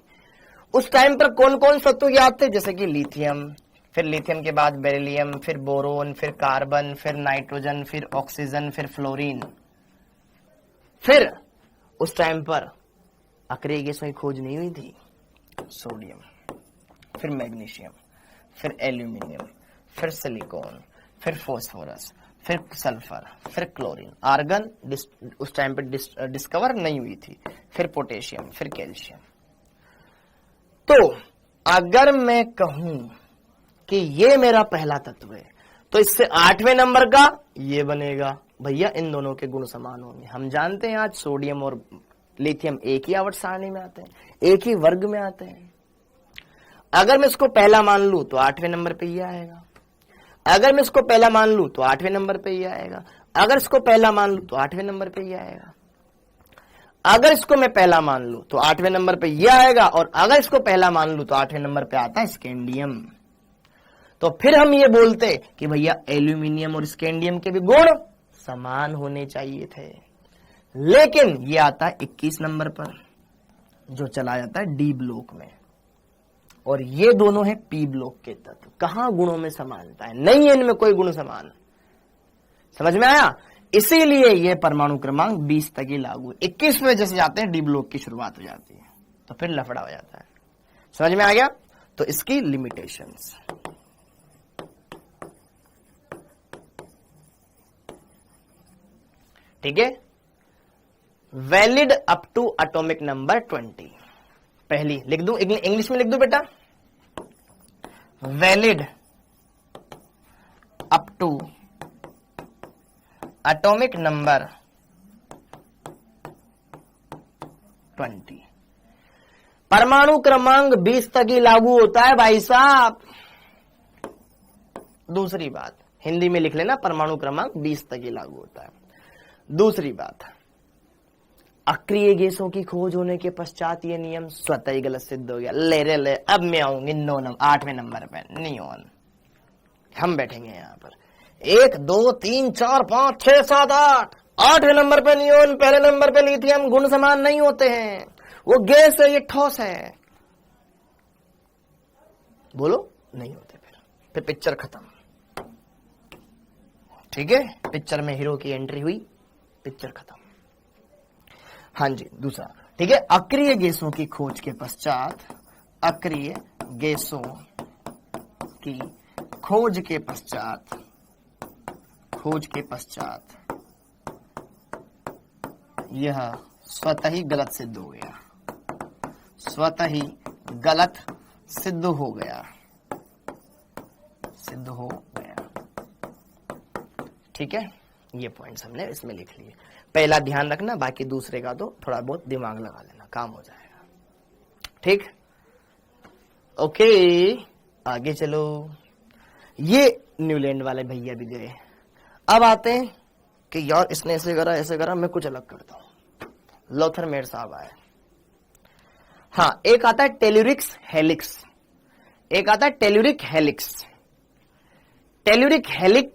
उस टाइम पर कौन कौन तत्व ज्ञात थे, जैसे कि लिथियम, फिर लिथियम के बाद बेरिलियम, फिर बोरोन, फिर कार्बन, फिर नाइट्रोजन, फिर ऑक्सीजन, फिर फ्लोरीन। फिर उस टाइम पर अक्रिय गैसों की खोज नहीं हुई थी, सोडियम, फिर मैग्नीशियम, फिर एल्यूमिनियम, फिर सिलिकॉन, फिर फास्फोरस, फिर सल्फर, फिर क्लोरीन। आर्गन उस टाइम पर डिस्कवर नहीं हुई थी, फिर पोटेशियम, फिर कैल्शियम। तो अगर मैं कहूं कि ये मेरा पहला तत्व है, तो इससे 8वें नंबर का ये बनेगा, भैया इन दोनों के गुण समान होंगे। हम जानते हैं आज सोडियम और लिथियम एक ही आवर्त सारणी में आते हैं, एक ही वर्ग में आते हैं। अगर मैं इसको पहला मान लूं तो 8वें नंबर पे ही आएगा, अगर मैं इसको पहला मान लूं तो 8वें नंबर पे ही आएगा, अगर इसको पहला मान लूं तो 8वें नंबर पे ही आएगा, अगर इसको मैं पहला मान लूं तो 8वें नंबर पे ये आएगा, और अगर इसको पहला मान लूं तो 8वें नंबर पे आता है स्कैंडियम। तो फिर हम ये बोलते कि भैया एल्यूमिनियम और स्कैंडियम के भी गुण समान होने चाहिए थे। लेकिन ये आता है 21 नंबर पर, जो चला जाता है डी ब्लॉक में, और ये दोनों है पी ब्लॉक के तत्व। कहां गुणों में समानता है? नहीं है इनमें कोई गुण समान। समझ में आया? इसीलिए ये परमाणु क्रमांक 20 तक ही लागू है। 21 में जैसे जाते हैं डी ब्लॉक की शुरुआत हो जाती है, तो फिर लफड़ा हो जाता है। समझ में आ गया? तो इसकी लिमिटेशंस, ठीक है। Valid up to atomic number 20, पहली लिख दूं, इंग्लिश में लिख दूं बेटा, valid up to atomic number 20। परमाणु क्रमांक 20 तक ही लागू होता है भाई साहब। दूसरी बात, हिंदी में लिख लेना, परमाणु क्रमांक 20 तक ही लागू होता है। दूसरी बात, अक्रिय गैसों की खोज होने के पश्चात ये नियम स्वतः ही गलत सिद्ध हो गया। ले रे ले, अब मैं आऊंगी 8वें नंबर पे, नियोन। हम बैठेंगे यहां पर 1 2 3 4 5 6 7 8, 8वें नंबर पे नियोन, पहले नंबर पे लिथियम। गुण समान नहीं होते हैं, वो गैस है, ये ठोस है। बोलो नहीं होते। फिर पिक्चर खत्म, ठीक है। पिक्चर में हीरो की एंट्री हुई, पिक्चर खत्म। हाँ जी, दूसरा, ठीक है। अक्रिय गैसों की खोज के पश्चात, अक्रिय गैसों की खोज के पश्चात यह स्वतः ही गलत सिद्ध हो गया, स्वतः ही गलत सिद्ध हो गया। ठीक है, ये पॉइंट्स हमने इसमें लिख लिए। पहला ध्यान रखना, बाकी दूसरे का तो थोड़ा बहुत दिमाग लगा लेना, काम हो जाएगा। ठीक, ओके, आगे चलो। ये न्यूलैंड वाले भैया भी गए। अब आते हैं कि यार इसने ऐसे करा, मैं कुछ अलग करता हूं। लोथरमेयर साहब आए। हाँ, एक आता है टेल्यूरिक हेलिक्स, एक आता है टेल्यूरिक हेलिक्स। टेल्यूरिक हेलिक्स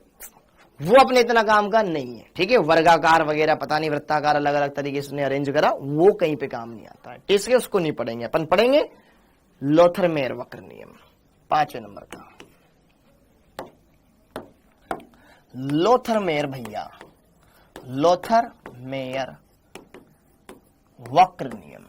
वो अपने इतना काम का नहीं है, ठीक है। वर्गाकार वगैरह पता नहीं, वृत्ताकार अलग अलग तरीके से अरेंज करा, वो कहीं पे काम नहीं आता है, ठीक है। उसको नहीं पढ़ेंगे अपन, पढ़ेंगे लोथरमेयर वक्र नियम, 5वें नंबर का। लोथरमेयर भैया, लोथरमेयर वक्र नियम।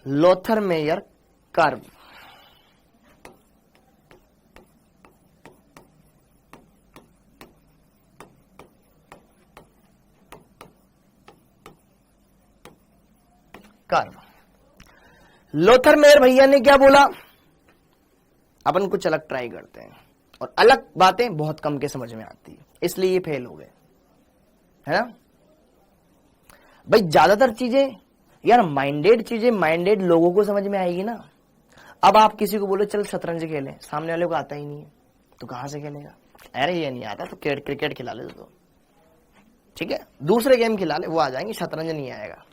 लोथरमेयर कर्व, लोथरमेयर भैया ने क्या बोला? अपन कुछ अलग ट्राई करते हैं, और अलग बातें बहुत कम के समझ में आती है, इसलिए ये फेल हो गए, है ना भाई। ज्यादातर चीजें यार माइंडेड चीजें माइंडेड लोगों को समझ में आएगी ना। अब आप किसी को बोलो चल शतरंज खेले, सामने वाले को आता ही नहीं है, तो कहां से खेलेगा? अरे ये नहीं आता तो क्रिकेट खिला ले तो, ठीक है। दूसरे गेम खिला ले, वो आ जाएंगे, शतरंज नहीं आएगा।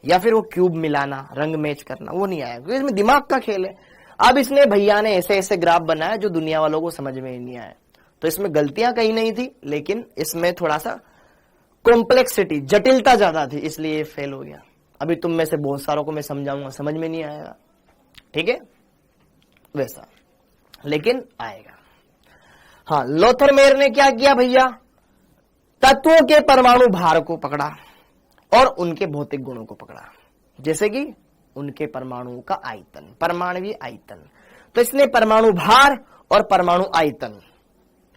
या फिर वो क्यूब मिलाना, रंग मैच करना, वो नहीं आएगा, क्योंकि इसमें दिमाग का खेल है। अब इसने भैया ने ऐसे ऐसे ग्राफ बनाया जो दुनिया वालों को समझ में ही नहीं आया, तो इसमें गलतियां कहीं नहीं थी, लेकिन इसमें थोड़ा सा कॉम्प्लेक्सिटी, जटिलता ज्यादा थी, इसलिए फेल हो गया। अभी तुम में से बहुत सारों को मैं समझाऊंगा, समझ में नहीं आएगा, ठीक है, वैसा, लेकिन आएगा। हाँ, लोथरमेयर ने क्या किया भैया? तत्वों के परमाणु भार को पकड़ा और उनके भौतिक गुणों को पकड़ा, जैसे कि उनके परमाणुओं का आयतन, परमाणुवीय आयतन। तो इसने परमाणु भार और परमाणु आयतन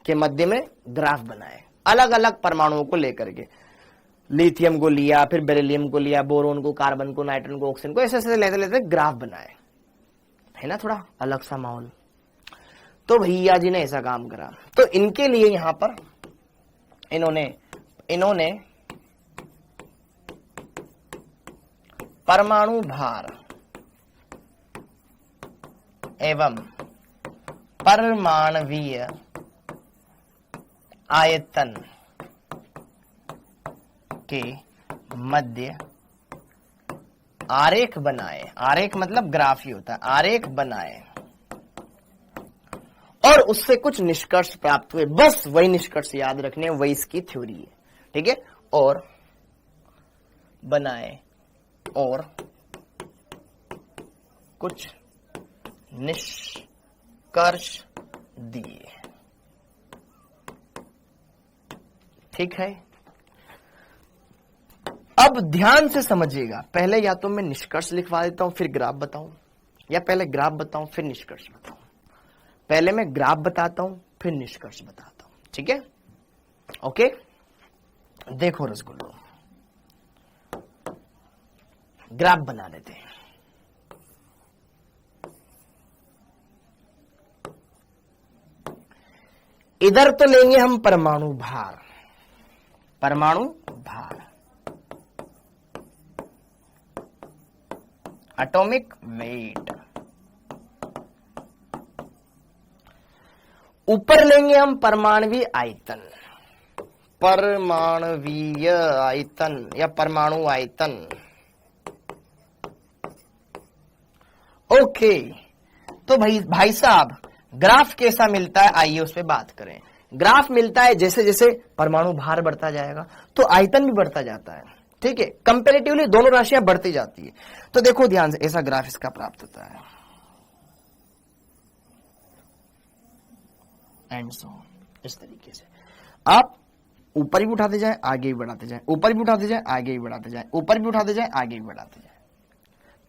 के मध्य में ग्राफ बनाए, अलग अलग परमाणुओं को लेकर के। लिथियम को लिया, फिर बेरिलियम को लिया, बोरोन को, कार्बन को, नाइट्रोजन को, ऑक्सीजन को, ऐसे ऐसे लेते लेते ग्राफ बनाए। है ना, थोड़ा अलग सा माहौल। तो भैया जी ने ऐसा काम करा, तो इनके लिए यहां पर इन्होंने परमाणु भार एवं परमाणवीय आयतन के मध्य आरेख बनाए। आरेख मतलब ग्राफ ही होता है। आरेख बनाए और उससे कुछ निष्कर्ष प्राप्त हुए। बस वही निष्कर्ष याद रखने, वही इसकी थ्योरी है, ठीक है। और बनाए और कुछ निष्कर्ष दिए, ठीक है। अब ध्यान से समझिएगा, पहले या तो मैं निष्कर्ष लिखवा देता हूं फिर ग्राफ बताऊं, या पहले ग्राफ बताऊं फिर निष्कर्ष बताऊं। पहले मैं ग्राफ बताता हूं फिर निष्कर्ष बताता हूं, ठीक है। ओके, देखो रसगुल्लो, ग्राफ बना लेते हैं। इधर तो लेंगे हम परमाणु भार, परमाणु भार, एटॉमिक वेट। ऊपर लेंगे हम परमाणवीय आयतन, परमाणवीय आयतन या परमाणु आयतन। ओके, तो भाई साहब ग्राफ कैसा मिलता है, आइए उस पर बात करें। ग्राफ मिलता है जैसे जैसे परमाणु भार बढ़ता जाएगा तो आयतन भी बढ़ता जाता है, ठीक है। कंपैरेटिवली दोनों राशियां बढ़ती जाती है। तो देखो ध्यान से, ऐसा ग्राफ इसका प्राप्त होता है, एंड सो इस तरीके से आप ऊपर भी उठाते जाएं, आगे भी बढ़ाते जाएं, ऊपर भी उठाते जाएं, आगे भी बढ़ाते जाएं, ऊपर भी उठाते जाएं, आगे भी बढ़ाते जाएं,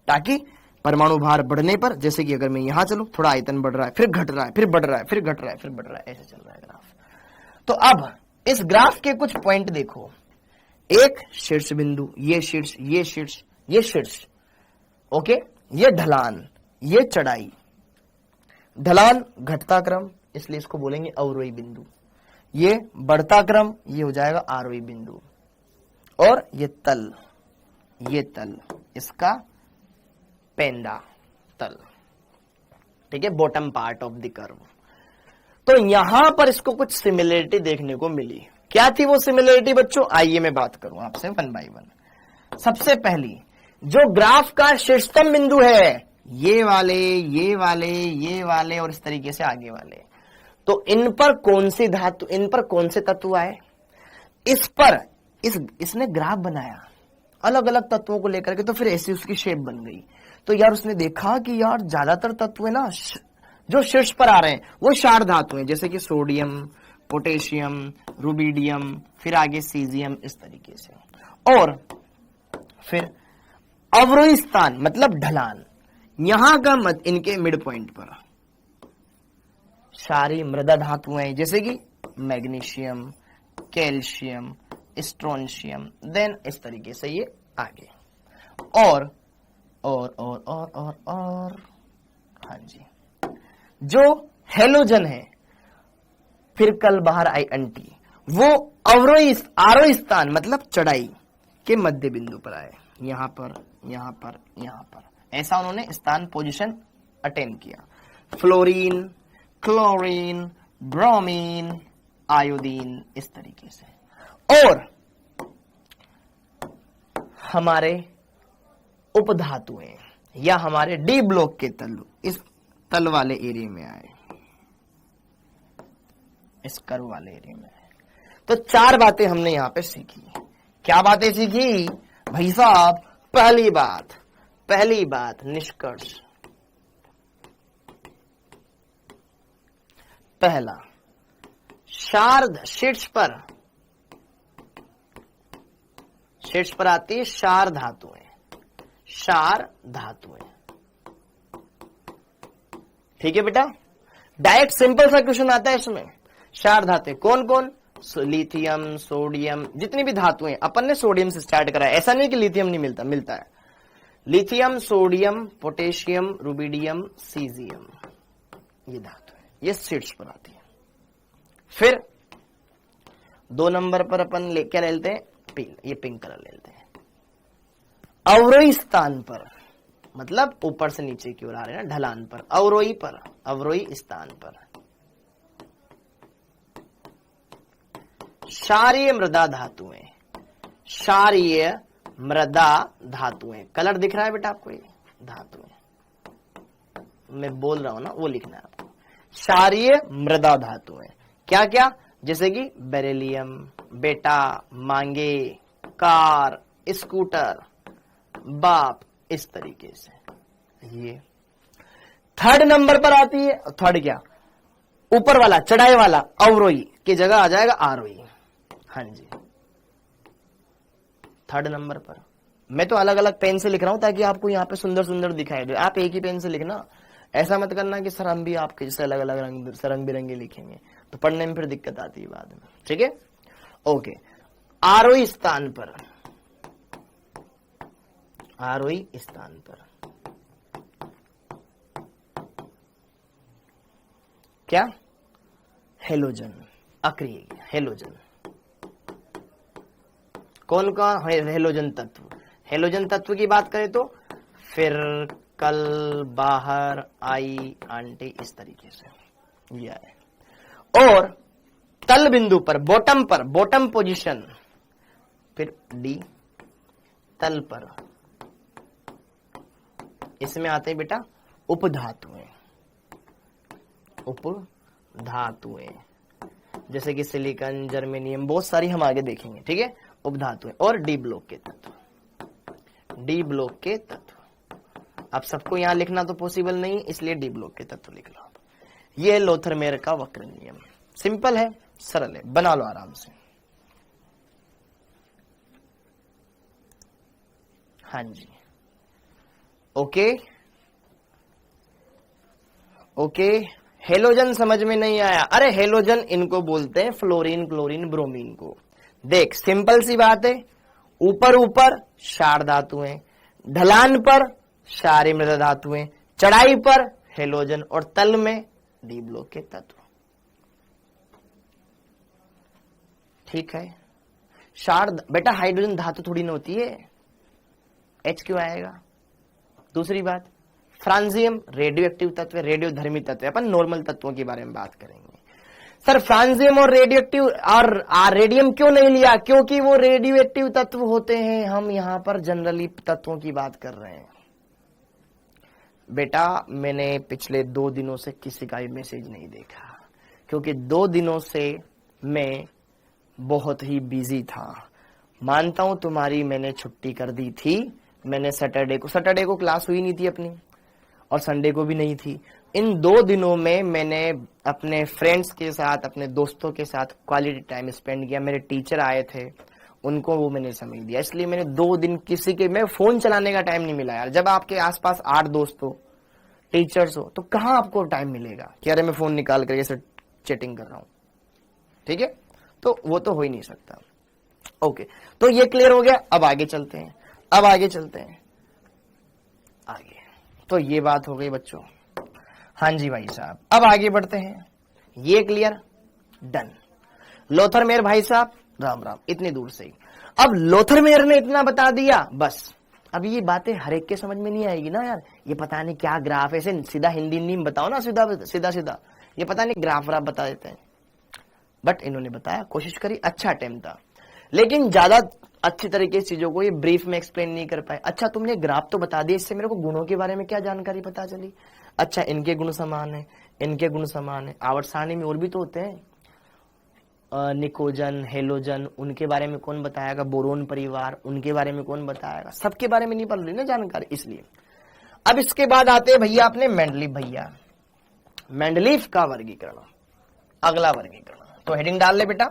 ताकि परमाणु भार बढ़ने पर, जैसे कि अगर मैं यहां चलूं, थोड़ा आयतन बढ़ रहा है, फिर घट रहा है, फिर बढ़ रहा है, फिर घट रहा है, फिर बढ़ रहा है, ऐसे चल रहा है ग्राफ। तो अब इस ग्राफ के कुछ पॉइंट देखो, एक शीर्ष बिंदु, ये शीर्ष, ये शीर्ष, ये शीर्ष, ओके, ये ढलान, ये चढ़ाई। ढलान घटता क्रम, इसलिए इसको बोलेंगे अवरोही बिंदु। ये बढ़ता क्रम, ये हो जाएगा आरोही बिंदु। और ये तल, इसका पेंदा तल, ठीक है, bottom part of the curve. तो यहां पर इसको कुछ सिमिलरिटी देखने को मिली। क्या थी वो सिमिलरिटी बच्चों, आइए मैं बात करूं आपसे वन बाय वन। सबसे पहली, जो ग्राफ का शीर्षतम बिंदु है, ये वाले, ये वाले, ये वाले और इस तरीके से आगे वाले, तो इन पर कौन सी धातु, इन पर कौन से तत्व आए, इस पर इसने ग्राफ बनाया अलग अलग तत्वों को लेकर के, तो फिर ऐसी उसकी शेप बन गई। तो यार उसने देखा कि यार ज्यादातर तत्व है ना जो शीर्ष पर आ रहे हैं वो क्षार धातु हैं, जैसे कि सोडियम, पोटेशियम, रुबिडियम, फिर आगे सीजियम, इस तरीके से। और फिर अवरोही स्थान मतलब ढलान, यहां का मत इनके मिड पॉइंट पर सारी मृदा धातुएं, जैसे कि मैग्नीशियम, कैल्शियम, स्ट्रोंशियम, देन इस तरीके से ये आगे। और हाँ जी, जो हेलोजन है, फिर कल बाहर आई अंटी, वो आरोही स्थान मतलब चढ़ाई के मध्य बिंदु पर आए, यहां पर, यहां पर, यहां पर, ऐसा उन्होंने स्थान पोजीशन अटेन किया। फ्लोरीन, क्लोरीन, ब्रोमीन, आयोडीन, इस तरीके से। और हमारे उपधातुएं या हमारे डी ब्लॉक के तल इस तल वाले एरिया में आए, इस कर्व वाले एरिया में आए। तो चार बातें हमने यहां पे सीखी। क्या बातें सीखी भाई साहब? पहली बात निष्कर्ष। पहला, शार्द शीर्ष पर आती है क्षार धातुएं, ठीक है बेटा। डायरेक्ट सिंपल सा क्वेश्चन आता है इसमें। क्षार धातुएं कौन कौन? लिथियम, सोडियम, जितनी भी धातुएं, अपन ने सोडियम से स्टार्ट करा है, ऐसा नहीं कि लिथियम नहीं मिलता है। Lithium, sodium, potassium, rubidium, caesium, ये धातु है, ये शीर्ष पर आती है। फिर 2 नंबर पर अपन क्या ले लेते हैं, ये पिंक कलर ले लेते हैं। अवरोही स्थान पर, मतलब ऊपर से नीचे की ओर आ रहे हैं ना, ढलान पर, अवरोही पर, अवरोही स्थान पर क्षारीय मृदा धातुएं, क्षारीय मृदा धातुएं, कलर दिख रहा है बेटा आपको, ये धातुएं मैं बोल रहा हूं ना, वो लिखना है आपको। क्षारीय मृदा धातुएं क्या क्या, जैसे कि बेरिलियम, बेटा, मांगे, कार, स्कूटर, बाप, इस तरीके से। ये 3rd नंबर पर आती है। 3rd क्या, ऊपर वाला चढ़ाई वाला, अवरोही की जगह आ जाएगा आरोही। हाँ जी, 3rd नंबर पर। मैं तो अलग अलग पेन से लिख रहा हूं ताकि आपको यहाँ पे सुंदर सुंदर दिखाई दे। आप एक ही पेन से लिखना, ऐसा मत करना कि सर हम भी आपके जैसे अलग अलग रंग बिरंगे लिखेंगे, तो पढ़ने में फिर दिक्कत आती है बाद में। ठीक है, ओके। आरोही स्थान पर, आरोही स्थान पर क्या, हेलोजन, अक्रिय हेलोजन। कौन का हेलोजन तत्व, हेलोजन तत्व की बात करें तो फिर कल, बाहर, आई, आंटी, इस तरीके से यह है। और तल बिंदु पर, बॉटम पर, बॉटम पोजीशन, फिर डी, तल पर, इसमें आते हैं बेटा उपधातुएं, उपधातुएं जैसे कि सिलिकॉन, जर्मेनियम, बहुत सारी हम आगे देखेंगे। ठीक है, उपधातुएं। और डी ब्लॉक के तत्व, डी ब्लॉक के तत्व। अब सबको यहां लिखना तो पॉसिबल नहीं, इसलिए डी ब्लॉक के तत्व लिख लो। ये लोथरमेयर का वक्र नियम, सिंपल है, सरल है, बना लो आराम से। हाँ जी, ओके ओके। हेलोजन समझ में नहीं आया, अरे हेलोजन इनको बोलते हैं फ्लोरीन, क्लोरीन, ब्रोमीन को। देख सिंपल सी बात है, ऊपर ऊपर क्षार धातुएं, ढलान पर क्षारीय मृदा धातुएं, चढ़ाई पर हेलोजन, और तल में डी ब्लॉक के तत्व। ठीक है, क्षार बेटा हाइड्रोजन धातु थोड़ी न होती है, H क्यों आएगा। दूसरी बात, फ्रांजियम रेडियो एक्टिव तत्व, रेडियो धर्मी तत्व है। अपन नॉर्मल तत्वों के बारे में बात करेंगे। सर फ्रांजियम और रेडियो एक्टिव और रेडियम क्यों नहीं लिया, क्योंकि वो रेडियो एक्टिव तत्व होते हैं। हम यहां पर जनरली तत्वों की बात कर रहे हैं। बेटा मैंने पिछले 2 दिनों से किसी का भी मैसेज नहीं देखा, क्योंकि 2 दिनों से मैं बहुत ही बिजी था। मानता हूं तुम्हारी मैंने छुट्टी कर दी थी। मैंने सैटरडे को क्लास हुई नहीं थी अपनी, और संडे को भी नहीं थी। इन 2 दिनों में मैंने अपने फ्रेंड्स के साथ, अपने दोस्तों के साथ क्वालिटी टाइम स्पेंड किया। मेरे टीचर आए थे, उनको वो मैंने समय दिया। इसलिए मैंने 2 दिन किसी के मैं फोन चलाने का टाइम नहीं मिला यार। जब आपके आसपास 8 दोस्त हो, टीचर्स हो, तो कहां आपको टाइम मिलेगा कि अरे मैं फोन निकाल कर ऐसे चैटिंग कर रहा हूं। ठीक है, तो वो तो हो ही नहीं सकता। ओके, तो ये क्लियर हो गया। अब आगे चलते हैं, आगे। तो ये बात हो गई बच्चों। हाँ जी भाई साहब, अब आगे बढ़ते हैं। ये क्लियर, डन। लोथरमेयर भाई साहब राम राम, इतनी दूर से ही। अब लोथरमेयर ने इतना बता दिया, बस। अब ये बातें हर एक के समझ में नहीं आएगी ना यार। ये पता नहीं क्या ग्राफ, ऐसे सीधा हिंदी में बताओ ना, सीधा ये पता नहीं ग्राफ व्राफ बता देते हैं। बट इन्होंने बताया, कोशिश करी, अच्छा अटेम्प्ट था, लेकिन ज्यादा अच्छी तरीके से चीजों को ये ब्रीफ में एक्सप्लेन नहीं कर पाए। अच्छा तुमने ग्राफ तो बता दिया, इससे मेरे को गुणों के बारे में क्या जानकारी पता चली। अच्छा इनके गुण समान है, इनके गुण समान है। आवर्त सारणी में और भी तो होते हैं, निकोजन, हेलोजन, उनके बारे में कौन बताएगा। बोरोन परिवार, उनके बारे में कौन बताएगा। सबके बारे में नहीं पढ़ रही ना जानकारी, इसलिए। अब इसके बाद आते हैं भैया अपने मेंडलीफ भैया, मेंडलीफ का वर्गीकरण, अगला वर्गीकरण। तो हेडिंग डाल ले बेटा,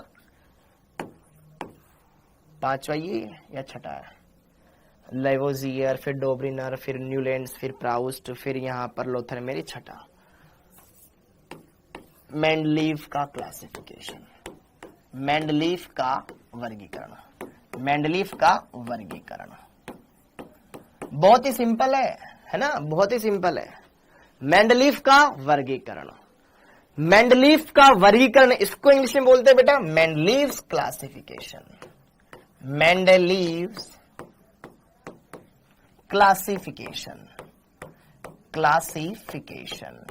5वां ये या छठा है, लेवोजियर, फिर डोब्रिनर, फिर न्यूलैंड्स, फिर प्राउस्ट, फिर यहां पर लोथरमेयर, छठा। मेंडलीफ का क्लासिफिकेशन, मेंडलीफ का वर्गीकरण, मेंडलीफ का वर्गीकरण। बहुत ही सिंपल है ना, बहुत ही सिंपल है। मेंडलीफ का वर्गीकरण, मेंडलीफ का वर्गीकरण इसको इंग्लिश में बोलते हैं बेटा Mendeleev's classification, Mendeleev's classification, classification,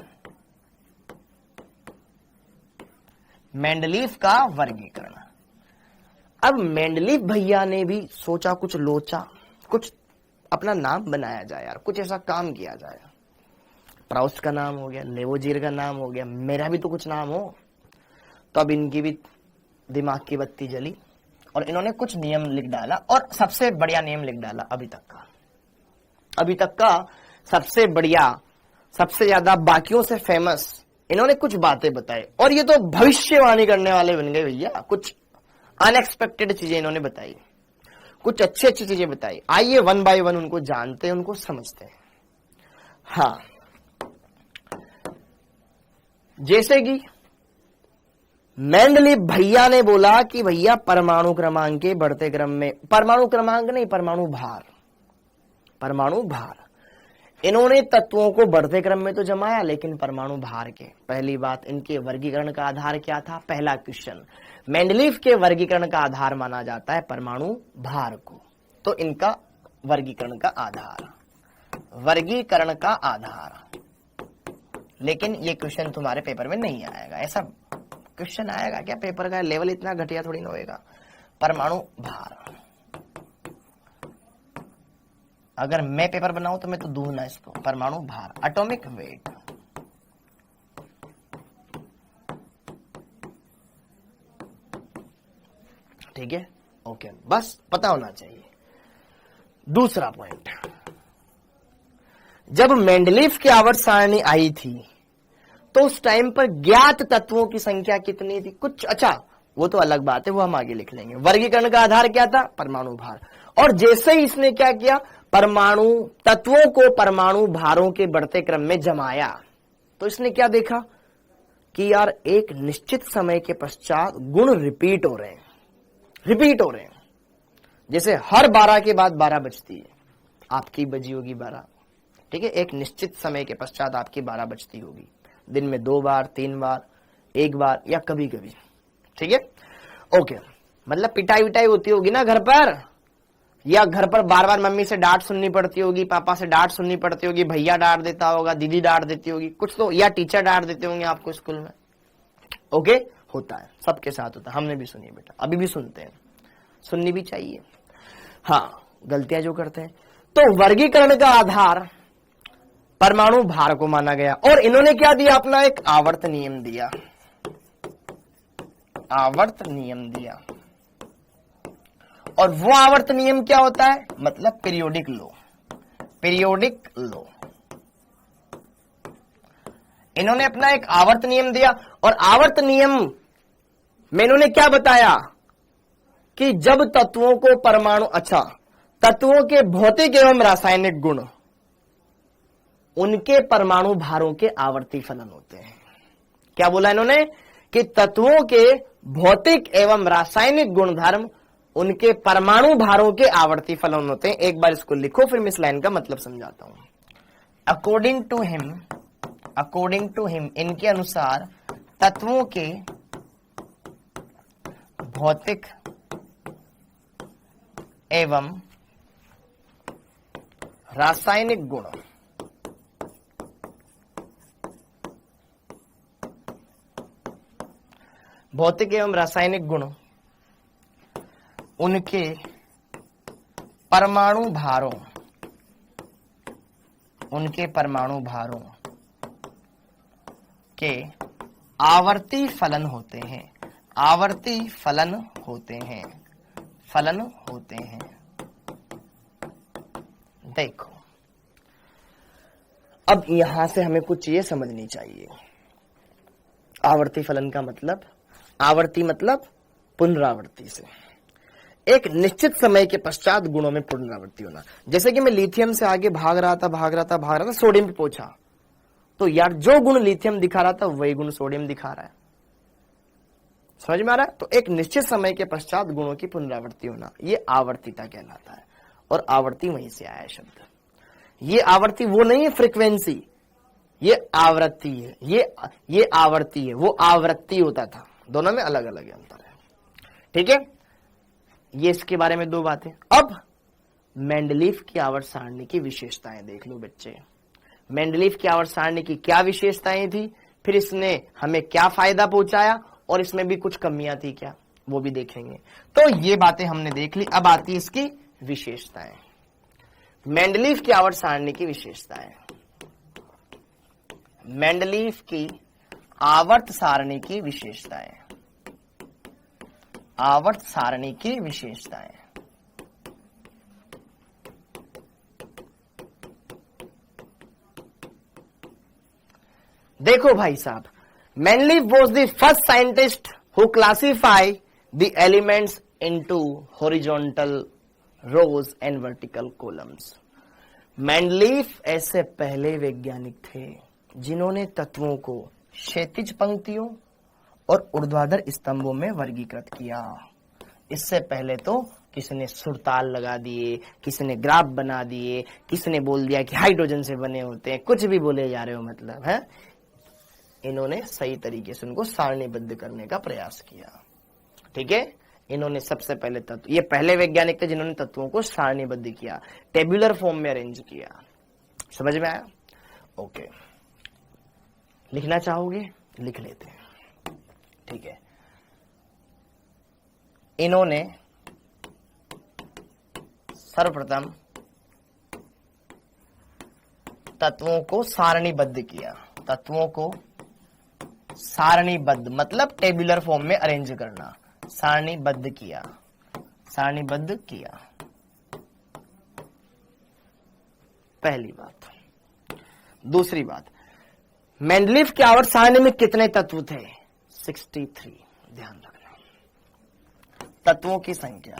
Mendeleev का वर्गीकरण। अब मेंडलीफ भैया ने भी सोचा कुछ लोचा, कुछ अपना नाम बनाया जाए यार, कुछ ऐसा काम किया जाए। प्राउस्ट का नाम हो गया, लेवोजीर का नाम हो गया, मेरा भी तो कुछ नाम हो। तो अब इनकी भी दिमाग की बत्ती जली और इन्होंने कुछ नियम लिख डाला, और सबसे बढ़िया नियम लिख डाला अभी तक का सबसे बढ़िया, सबसे ज्यादा बाकियों से फेमस इन्होंने कुछ बातें बताई, और ये तो भविष्यवाणी करने वाले बन गए भैया। कुछ अनएक्सपेक्टेड चीजें इन्होंने बताई, कुछ अच्छी अच्छी चीजें बताई। आइए वन बाय वन उनको जानते हैं, उनको समझते हैं। हाँ, जैसे कि मेंडलीफ भैया ने बोला कि भैया परमाणु क्रमांक के बढ़ते क्रम में, परमाणु क्रमांक नहीं, परमाणु भार, परमाणु भार, इन्होंने तत्वों को बढ़ते क्रम में तो जमाया, लेकिन परमाणु भार के, पहली बात इनके वर्गीकरण का आधार क्या था? पहला क्वेश्चन, मेंडलीफ के वर्गीकरण का आधार माना जाता है परमाणु भार को। तो इनका वर्गीकरण का आधार, वर्गीकरण का आधार, लेकिन ये क्वेश्चन तुम्हारे पेपर में नहीं आएगा। ऐसा क्वेश्चन आएगा क्या? पेपर का लेवल इतना घटिया थोड़ी ना होएगा। परमाणु भार, अगर मैं पेपर बनाऊं तो मैं तो दूं ना इसको। परमाणु भार, एटॉमिक वेट, ठीक है, ओके, बस पता होना चाहिए। दूसरा पॉइंट, जब मेंडलीफ की आवर्त सारणी आई थी तो उस टाइम पर ज्ञात तत्वों की संख्या कितनी थी? कुछ, अच्छा वो तो अलग बात है, वो हम आगे लिख लेंगे। वर्गीकरण का आधार क्या था? परमाणु भार। और जैसे ही इसने क्या किया, परमाणु तत्वों को परमाणु भारों के बढ़ते क्रम में जमाया, तो इसने क्या देखा कि यार एक निश्चित समय के पश्चात गुण रिपीट हो रहे हैं, रिपीट हो रहे हैं। जैसे हर 12 के बाद 12 बजती है, आपकी बजी होगी 12, ठीक है, एक निश्चित समय के पश्चात आपकी 12 बजती होगी, दिन में 2 बार, 3 बार, 1 बार या कभी कभी, ठीक है, ओके। मतलब पिटाई विटाई होती होगी ना घर पर, या घर पर बार बार मम्मी से डांट सुननी पड़ती होगी, पापा से डांट सुननी पड़ती होगी, भैया डांट देता होगा, दीदी डांट देती होगी, कुछ तो, या टीचर डांट देते होंगे आपको स्कूल में, ओके, होता है, सबके साथ होता है, हमने भी सुनी बेटा, अभी भी सुनते हैं, सुननी भी चाहिए। हाँ, गलतियां जो करते हैं। तो वर्गीकरण का आधार परमाणु भार को माना गया, और इन्होंने क्या दिया? अपना एक आवर्त नियम दिया, आवर्त नियम दिया। और वो आवर्त नियम क्या होता है? मतलब पीरियोडिक लॉ, पीरियोडिक लॉ। इन्होंने अपना एक आवर्त नियम दिया, और आवर्त नियम में इन्होंने क्या बताया कि जब तत्वों को परमाणु, अच्छा, तत्वों के भौतिक एवं रासायनिक गुण उनके परमाणु भारों के आवर्ती फलन होते हैं। क्या बोला इन्होंने? कि तत्वों के भौतिक एवं रासायनिक गुणधर्म उनके परमाणु भारों के आवर्ती फलन होते हैं। एक बार इसको लिखो, फिर मैं इस लाइन का मतलब समझाता हूं। अकॉर्डिंग टू हिम, इनके अनुसार तत्वों के भौतिक एवं रासायनिक गुण भौतिक एवं रासायनिक गुण उनके परमाणु भारों, उनके परमाणु भारों के आवर्ती फलन होते हैं, आवर्ती फलन होते हैं, फलन होते हैं। देखो, अब यहां से हमें कुछ चीजें समझनी चाहिए। आवर्ती फलन का मतलब, आवर्ती मतलब पुनरावृत्ति से, एक निश्चित समय के पश्चात गुणों में पुनरावृत्ति होना। जैसे कि मैं लिथियम से आगे भाग रहा था, सोडियम पे पहुंचा, तो यार जो गुण लिथियम दिखा रहा था वही गुण सोडियम दिखा रहा है। समझ में आ रहा है? तो एक निश्चित समय के पश्चात गुणों की पुनरावृत्ति होना, ये आवर्तीता कहलाता है, और आवर्ती वहीं से आया शब्द। ये आवर्ती वो नहीं है फ्रीक्वेंसी, ये आवृत्ति है, ये आवर्ती है, वो आवृत्ति होता था, दोनों में अलग अलग अंतर है। ठीक है, ये इसके बारे में दो बातें। अब मेंडलीफ की आवर्त सारणी की विशेषताएं देख लो बच्चे। मेंडलीफ की आवर्त सारणी की क्या विशेषताएं थी, फिर इसने हमें क्या फायदा पहुंचाया, और इसमें भी कुछ कमियां थी क्या, वो भी देखेंगे। तो ये बातें हमने देख ली, अब आती है इसकी विशेषताएं। मेंडलीफ की आवर्त सारणी की विशेषताएं, मेंडलीफ की आवर्त सारणी की विशेषताएं, आवर्त सारणी की विशेषताएं। देखो भाई साहब, Mendeleev was the first scientist who classify the elements into horizontal rows and vertical columns. Mendeleev ऐसे पहले वैज्ञानिक थे जिन्होंने तत्वों को क्षैतिज पंक्तियों और ऊर्ध्वाधर स्तंभों में वर्गीकृत किया। इससे पहले तो किसी ने सुरताल लगा दिए, किसी ने ग्राफ बना दिए, किसी ने बोल दिया कि हाइड्रोजन से बने होते हैं, कुछ भी बोले जा रहे हो मतलब है। इन्होंने सही तरीके से उनको सारणीबद्ध करने का प्रयास किया। ठीक है, इन्होंने सबसे पहले तत्व, ये पहले वैज्ञानिक थे जिन्होंने तत्वों को सारणीबद्ध किया, टेबुलर फॉर्म में अरेंज किया। समझ में आया? ओके, लिखना चाहोगे? लिख लेते हैं। ठीक है, इन्होंने सर्वप्रथम तत्वों को सारणीबद्ध किया। तत्वों को सारणीबद्ध मतलब टेबुलर फॉर्म में अरेंज करना, सारणीबद्ध किया, सारणीबद्ध किया। पहली बात। दूसरी बात, मेंडलीफ की आवर्त सारणी में कितने तत्व थे? 63। ध्यान रखना, तत्वों की संख्या।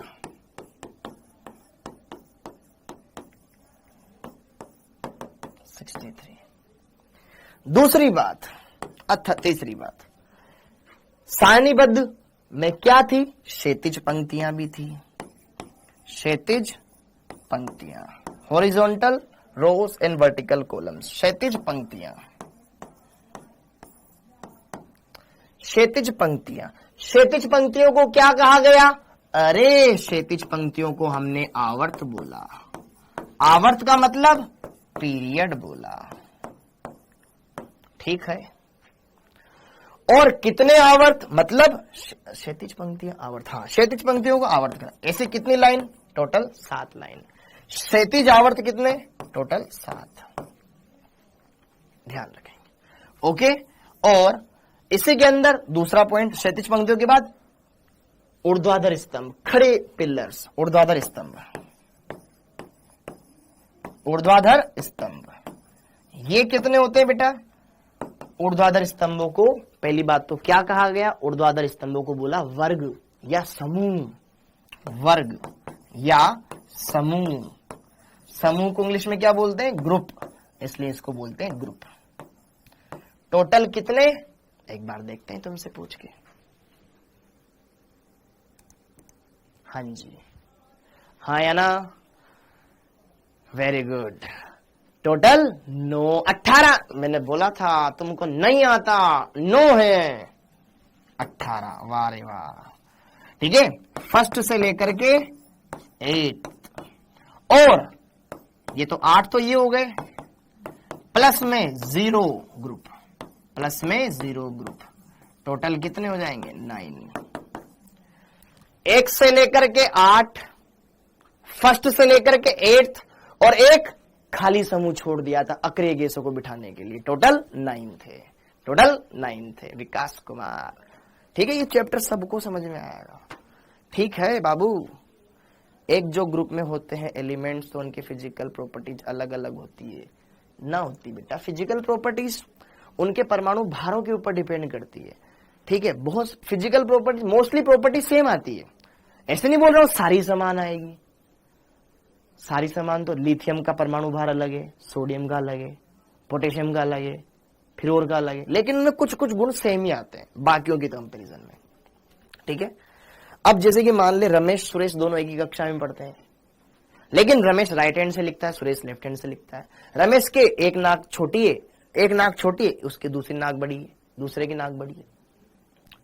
दूसरी बात, तीसरी बात, सारणीबद्ध में क्या थी? क्षैतिज पंक्तियां भी थी, क्षैतिज पंक्तियां, horizontal rows and vertical columns. क्षैतिज पंक्तियां, क्षैतिज पंक्तियां, क्षैतिज पंक्तियों को क्या कहा गया? अरे क्षैतिज पंक्तियों को हमने आवर्त बोला। आवर्त का मतलब पीरियड बोला। ठीक है, और कितने आवर्त मतलब क्षैतिज पंक्तियां आवर्त। हाँ, क्षैतिज पंक्तियों को आवर्त करना। ऐसे कितनी लाइन? Total 7 line. क्षैतिज आवर्त कितने? टोटल 7। ध्यान रखेंगे। ओके, और इसी के अंदर दूसरा पॉइंट, क्षैतिज पंक्तियों के बाद ऊर्ध्वाधर स्तंभ, खड़े पिलर्स, ऊर्ध्वाधर स्तंभ, ऊर्ध्वाधर स्तंभ। ये कितने होते हैं बेटा? ऊर्ध्वाधर स्तंभों को पहली बात तो क्या कहा गया? ऊर्ध्वाधर स्तंभों को बोला वर्ग या समूह। वर्ग या समूह। समूह को इंग्लिश में क्या बोलते हैं? ग्रुप, इसलिए इसको बोलते हैं ग्रुप। टोटल कितने? एक बार देखते हैं तुमसे पूछ के। हाँ जी, हाँ या ना? Very good. टोटल 9, 18। मैंने बोला था तुमको नहीं आता, 9 है, 18। वाह रे वाह। ठीक है, फर्स्ट से लेकर के 8, और ये तो 8 तो ये हो गए, प्लस में 0 ग्रुप, प्लस में 0 ग्रुप। टोटल कितने हो जाएंगे? 9। 1 से लेकर के 8, फर्स्ट से लेकर के 8, और एक खाली समूह छोड़ दिया था अक्रिय गैसों को बिठाने के लिए। टोटल 9 थे, टोटल 9 थे। विकास कुमार, ठीक है, ये चैप्टर सबको समझ में आएगा। ठीक है बाबू, एक जो ग्रुप में होते हैं एलिमेंट्स, तो उनकी फिजिकल प्रॉपर्टीज अलग अलग होती है ना? होती बेटा। फिजिकल प्रॉपर्टीज उनके परमाणु भारों के ऊपर डिपेंड करती है। ठीक है, बहुत physical properties, mostly property same आती है। ऐसे नहीं बोल रहा हूं सारी समान आएगी, सारी समान तो लिथियम का परमाणु भार अलग है, सोडियम का अलग है, पोटेशियम का अलग है, फ्लोर का अलग है, लेकिन उनमें कुछ कुछ गुण सेम ही आते हैं बाकियों की कंपैरिजन में। ठीक है, अब जैसे कि मान ले रमेश सुरेश दोनों एक ही कक्षा में पढ़ते हैं, लेकिन रमेश राइट हैंड से लिखता है, सुरेश लेफ्ट हैंड से लिखता है। रमेश के एक नाक छोटी है, एक नाक छोटी है, उसकी दूसरी नाक बड़ी है, दूसरे की नाक बड़ी है।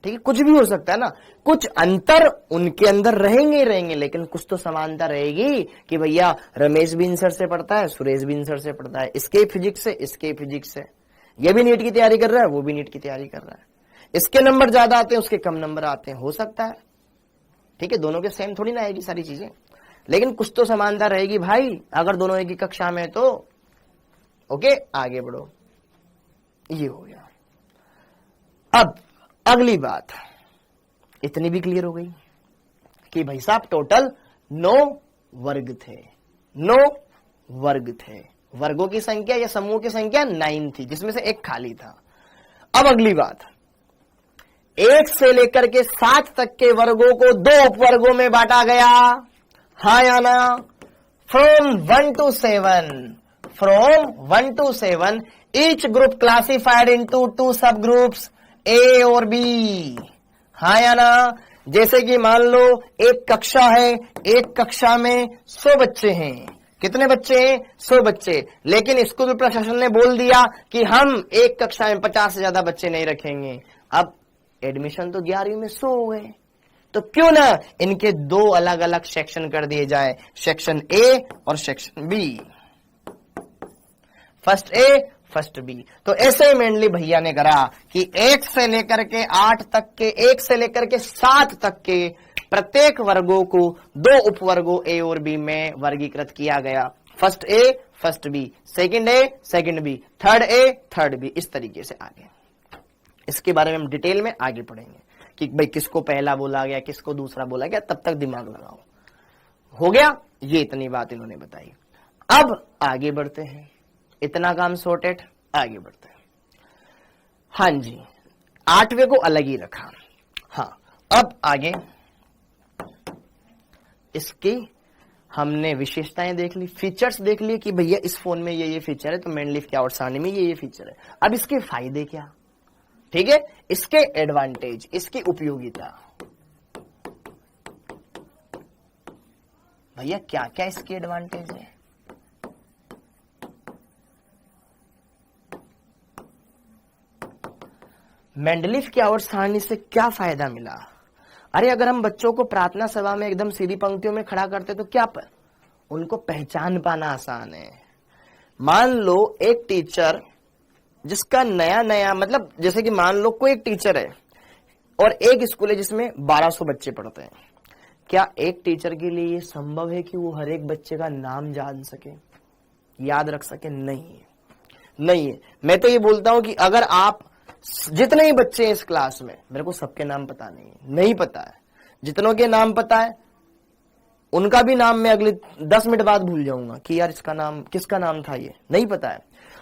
ठीक है, कुछ भी हो सकता है ना, कुछ अंतर उनके अंदर रहेंगे ही रहेंगे, लेकिन कुछ तो समानता रहेगी कि भैया रमेश भी इन सर से पढ़ता है, सुरेश भी इन सर से पढ़ता है, इसके फिजिक्स से, इसके फिजिक्स से, ये भी नीट की तैयारी कर रहा है, वो भी नीट की तैयारी कर रहा है, इसके नंबर ज्यादा आते हैं, उसके कम नंबर आते हैं, हो सकता है। ठीक है, दोनों के सेम थोड़ी ना आएगी सारी चीजें, लेकिन कुछ तो समानता रहेगी भाई, अगर दोनों एक ही कक्षा में तो। ओके, आगे बढ़ो, ये हो गया। अब अगली बात, इतनी भी क्लियर हो गई कि भाई साहब टोटल 9 वर्ग थे, 9 वर्ग थे, वर्गों की संख्या या समूह की संख्या 9 थी, जिसमें से एक खाली था। अब अगली बात, 1 से लेकर के 7 तक के वर्गों को 2 उपवर्गों में बांटा गया, हाँ या ना? From 1 to 7, from 1 to 7 each group classified into 2 सब ग्रुप्स ए और बी, हाँ या ना? जैसे कि मान लो एक कक्षा है, एक कक्षा में 100 बच्चे हैं, कितने बच्चे हैं? 100 बच्चे, लेकिन स्कूल प्रशासन ने बोल दिया कि हम एक कक्षा में 50 से ज्यादा बच्चे नहीं रखेंगे। अब एडमिशन तो 11वीं में 100 हो गए, तो क्यों ना इनके 2 अलग अलग सेक्शन कर दिए जाए, सेक्शन ए और section B, first A first B. तो ऐसे ही मेनली भैया ने करा कि 1 से लेकर के 8 तक के, 1 से लेकर के 7 तक के प्रत्येक वर्गों को 2 उपवर्गों ए और बी में वर्गीकृत किया गया, first A first B, second A second B, third A third B, इस तरीके से आगे। इसके बारे में हम डिटेल में आगे पढ़ेंगे कि भाई किसको पहला बोला गया, किसको दूसरा बोला गया, तब तक दिमाग लगाओ। हो गया, ये इतनी बात इन्होंने बताई। अब आगे बढ़ते हैं, इतना काम सॉर्टेड, आगे बढ़ते हैं। हाँ जी, 8वें को अलग ही रखा। हाँ, अब आगे इसकी हमने विशेषताएं देख ली, फीचर्स देख लिए कि भैया इस फोन में ये फीचर है, तो मेनली क्या और सारणी में ये फीचर है। अब इसके फायदे क्या, ठीक है, इसके एडवांटेज, इसकी उपयोगिता, भैया क्या क्या इसकी एडवांटेज है। मेंडलीफ की आवर्त सारणी से क्या फायदा मिला? अरे अगर हम बच्चों को प्रार्थना सभा में एकदम सीधी पंक्तियों में खड़ा करते तो क्या उनको पहचान पाना आसान है। मान लो एक टीचर जिसका नया नया, मतलब जैसे कि मान लो कोई एक टीचर है और एक स्कूल है जिसमें 1200 बच्चे पढ़ते हैं, क्या एक टीचर के लिए ये संभव है कि वो हर एक बच्चे का नाम जान सके, याद रख सके? नहीं है, नहीं है। मैं तो ये बोलता हूं कि अगर आप जितने ही बच्चे हैं इस क्लास में, मेरे को सबके नाम पता नहीं पता है, जितनों के नाम पता है उनका भी नाम मैं अगले 10 मिनट बाद भूल जाऊंगा कि यार इसका नाम, किसका नाम था, ये नहीं पता है।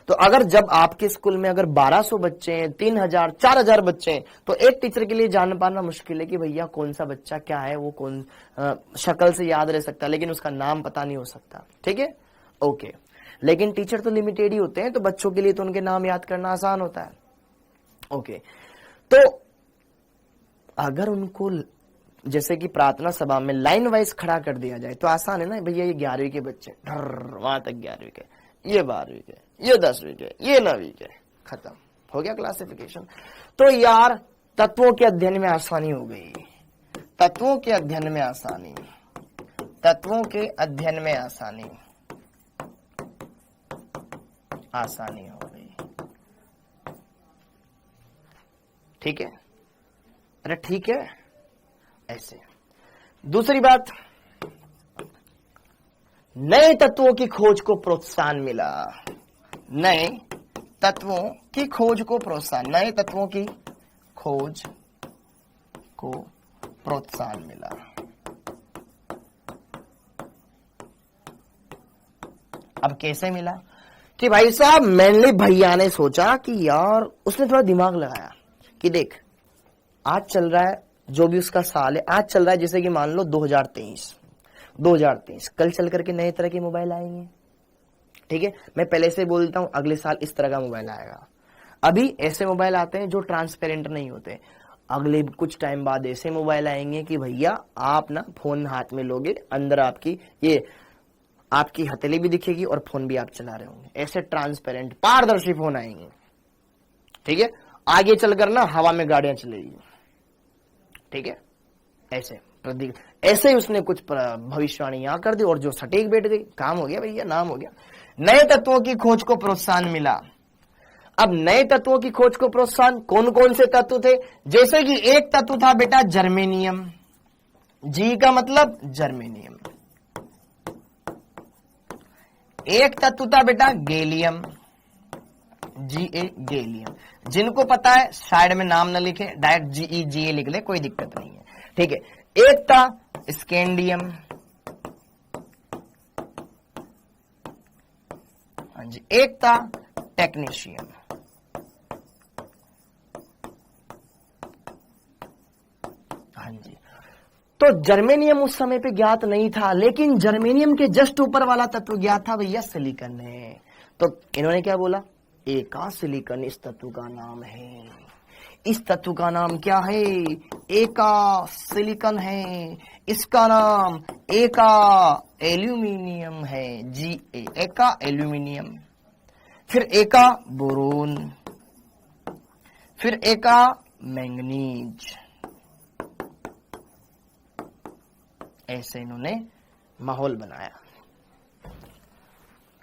तो अगर जब आपके स्कूल में अगर 1200 बच्चे हैं, 3000 4000 बच्चे हैं, तो एक टीचर के लिए जान पाना मुश्किल है कि भैया कौन सा बच्चा क्या है, वो कौन शक्ल से याद रह सकता है लेकिन उसका नाम पता नहीं हो सकता, ठीक है, ओके। लेकिन टीचर तो लिमिटेड ही होते हैं, तो बच्चों के लिए तो उनके नाम याद करना आसान होता है, ओके। तो अगर उनको जैसे कि प्रार्थना सभा में लाइन वाइज खड़ा कर दिया जाए तो आसान है ना, भैया ये 11वीं के बच्चे वहां तक 11वीं के, ये 12वीं के, ये 10वीं के, ये 9वीं के, खत्म हो गया क्लासिफिकेशन। तो यार तत्वों के अध्ययन में आसानी हो गई, तत्वों के अध्ययन में आसानी, तत्वों के अध्ययन में आसानी, आसानी हो गई, ठीक है। अरे ठीक है, ऐसे। दूसरी बात, नए तत्वों की खोज को प्रोत्साहन मिला, नए तत्वों की खोज को प्रोत्साहन, नए तत्वों की खोज को प्रोत्साहन मिला। अब कैसे मिला? कि भाई साहब मेनली भैया ने सोचा कि यार, उसने थोड़ा दिमाग लगाया कि देख आज चल रहा है, जो भी उसका साल है आज चल रहा है, जैसे कि मान लो 2023, कल चल करके नए तरह के मोबाइल आएंगे, ठीक है। मैं पहले से बोलता हूं अगले साल इस तरह का मोबाइल आएगा। अभी ऐसे मोबाइल आते हैं जो ट्रांसपेरेंट नहीं होते, अगले कुछ टाइम बाद ऐसे मोबाइल आएंगे कि भैया आप ना फोन हाथ में लोगे, अंदर आपकी ये आपकी हथेली भी दिखेगी और फोन भी आप चला रहे होंगे। ऐसे ट्रांसपेरेंट पारदर्शी फोन आएंगे, ठीक है। आगे चलकर ना हवा में गाड़ियां चलेगी, ठीक है। ऐसे प्रतीक, ऐसे ही उसने कुछ भविष्यवाणी यहां कर दी और जो सटीक बैठ गई, काम हो गया भैया, नाम हो गया। नए तत्वों की खोज को प्रोत्साहन मिला। अब नए तत्वों की खोज को प्रोत्साहन, कौन कौन से तत्व थे? जैसे कि एक तत्व था बेटा जर्मेनियम, जी का मतलब जर्मेनियम। एक तत्व था बेटा गैलियम, Ga गैलियम। जिनको पता है साइड में नाम न लिखे, डायरेक्ट Ge लिख ले, कोई दिक्कत नहीं है, ठीक है। एक था स्कैंडियम, हाँ जी। एक था टेक्नीशियम, हाँ जी। तो जर्मेनियम उस समय पे ज्ञात नहीं था, लेकिन जर्मेनियम के जस्ट ऊपर वाला तत्व ज्ञात था भैया, सिलिकॉन है। तो इन्होंने क्या बोला? एका सिलिकॉन इस तत्व का नाम है। इस तत्व का नाम क्या है? एका सिलिकॉन है। इसका नाम एका एल्यूमिनियम है, Ga, एका एल्यूमिनियम। फिर एका बोरोन, फिर एका मैंगनीज। ऐसे इन्होंने माहौल बनाया,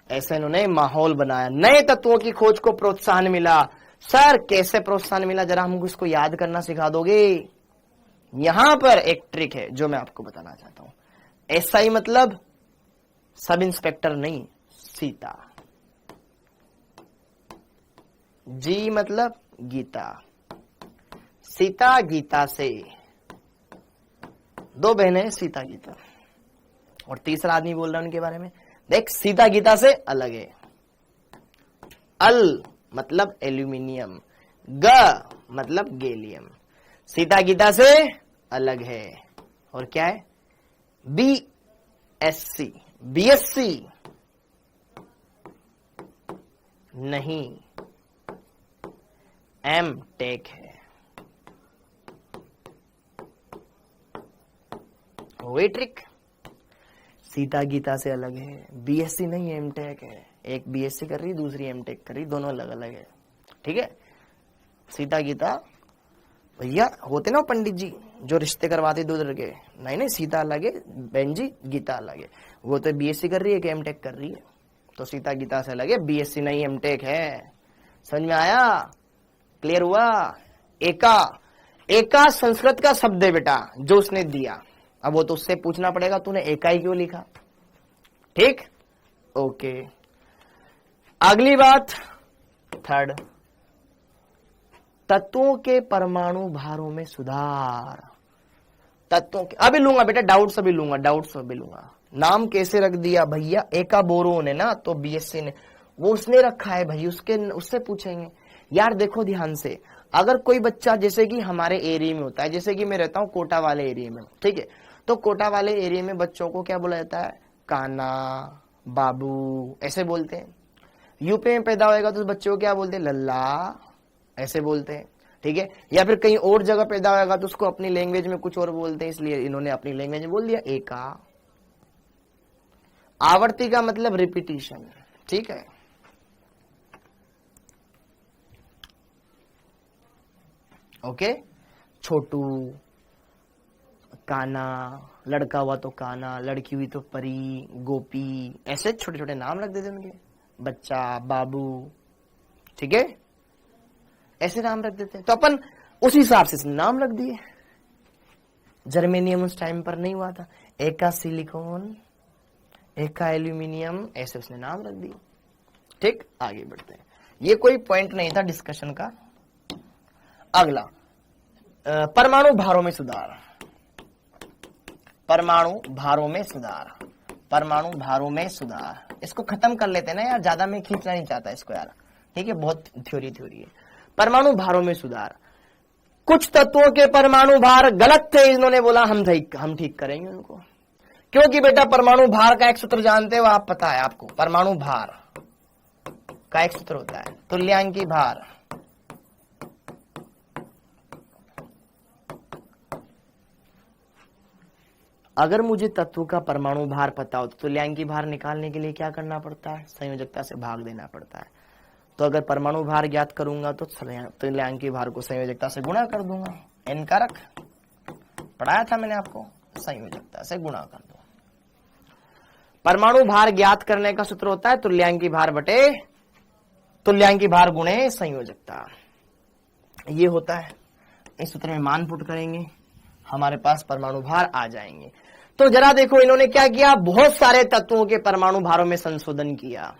ऐसे इन्होंने माहौल बनाया। नए तत्वों की खोज को प्रोत्साहन मिला। सर कैसे प्रोत्साहन मिला, जरा हमको इसको याद करना सिखा दोगे? यहां पर एक ट्रिक है जो मैं आपको बताना चाहता हूं। एसआई मतलब सब इंस्पेक्टर नहीं, सीता। जी मतलब गीता, सीता गीता से। दो बहनें सीता गीता, और तीसरा आदमी बोल रहा है उनके बारे में। देख, सीता गीता से अलग है। अल मतलब एल्यूमिनियम, ग मतलब गैलियम। सीता गीता से अलग है। और क्या है? बीएससी, बीएससी नहीं, एम टेक है। वही ट्रिक, सीता गीता से अलग है, बीएससी नहीं एम टेक है। एक बीएससी कर रही, दूसरी एम टेक कर रही, दोनों अलग अलग है, ठीक है। सीता गीता भैया होते ना पंडित जी जो रिश्ते करवाते दूर के, नहीं नहीं, सीता अलग है, बहन जी गीता अलग है। वो तो बीएससी कर रही है कि एम टेक कर रही है, तो सीता गीता से अलग है, बीएससी नहीं एम टेक है। समझ में आया? क्लियर हुआ? एका, एका संस्कृत का शब्द है बेटा जो उसने दिया। अब वो तो उससे पूछना पड़ेगा तूने एका ही क्यों लिखा, ठीक, ओके। अगली बात, थर्ड, तत्वों के परमाणु भारों में सुधार। तत्वों के, अभी लूंगा बेटा डाउट्स, अभी लूंगा डाउट्स, अभी लूंगा। नाम कैसे रख दिया भैया? एका बोरोन है ना, तो बीएससी ने वो उसने रखा है भाई, उससे पूछेंगे। यार देखो ध्यान से, अगर कोई बच्चा जैसे कि हमारे एरिया में होता है, जैसे कि मैं रहता हूं कोटा वाले एरिया में, ठीक है, तो कोटा वाले एरिया में बच्चों को क्या बोला जाता है? काना, बाबू, ऐसे बोलते हैं। यूपी में पैदा होएगा तो बच्चों को क्या बोलते हैं? लल्ला, ऐसे बोलते हैं, ठीक है। या फिर कहीं और जगह पैदा होएगा तो उसको अपनी लैंग्वेज में कुछ और बोलते हैं, इसलिए इन्होंने अपनी लैंग्वेज में बोल दिया एका। आवर्ती का मतलब रिपीटिशन, ठीक है। ओके, छोटू, काना, लड़का हुआ तो काना, लड़की हुई तो परी, गोपी, ऐसे छोटे छोटे नाम रख देते उनके। बच्चा, बाबू, ठीक है, ऐसे नाम रख देते हैं। तो अपन उस हिसाब से नाम रख दिए। जर्मेनियम उस टाइम पर नहीं हुआ था, एका सिलिकॉन, एका एल्यूमिनियम, ऐसे उसने नाम रख दिए, ठीक। आगे बढ़ते हैं, ये कोई पॉइंट नहीं था डिस्कशन का। अगला, परमाणु भारों में सुधार। परमाणु भारों में सुधार, परमाणु भारों में सुधार। इसको खत्म कर लेते हैं ना यार, ज्यादा मैं खींचना नहीं चाहता इसको यार, ठीक है, बहुत थ्योरी है। परमाणु भारों में सुधार। कुछ तत्वों के परमाणु भार गलत थे, इन्होंने बोला हम ठीक करेंगे उनको। क्योंकि बेटा परमाणु भार का एक सूत्र जानते हो आप, पता है आपको? परमाणु भार का एक सूत्र होता है तुल्यांकी भार। अगर मुझे तत्व का परमाणु भार पता हो तो तुल्यांकी भार निकालने के लिए क्या करना पड़ता है? संयोजकता से भाग देना पड़ता है। तो अगर परमाणु भार ज्ञात करूंगा तो तुल्यांकी भार को संयोजकता से गुणा कर दूंगा। n कारक पढ़ाया था मैंने आपको, संयोजकता से गुणा कर दो। परमाणु भार ज्ञात करने का सूत्र होता है तुल्यांकी भार बटे तुल्यांकी भार गुणे संयोजकता। ये होता है। इस सूत्र में मान पुट करेंगे, हमारे पास परमाणु भार आ जाएंगे। तो जरा देखो इन्होंने क्या किया, बहुत सारे तत्वों के परमाणु भारों में संशोधन किया।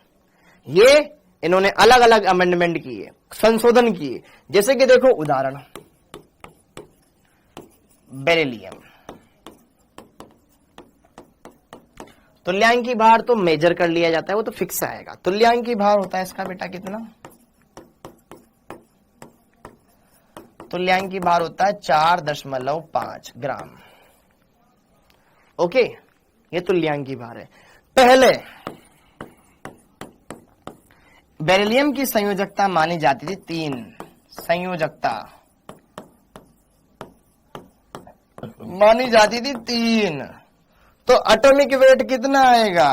ये इन्होंने अलग अलग अमेंडमेंट किए, संशोधन किए। जैसे कि देखो उदाहरण, बेरिलियम। तुल्यांकी भार तो मेजर कर लिया जाता है, वो तो फिक्स आएगा। तुल्यांकी भार होता है इसका बेटा कितना? तुल्यांकी भार होता है 4.5 ग्राम। ओके, ये तुल्यांकी भार है। पहले बेरिलियम की संयोजकता मानी जाती थी 3, संयोजकता मानी जाती थी 3। तो एटॉमिक वेट कितना आएगा?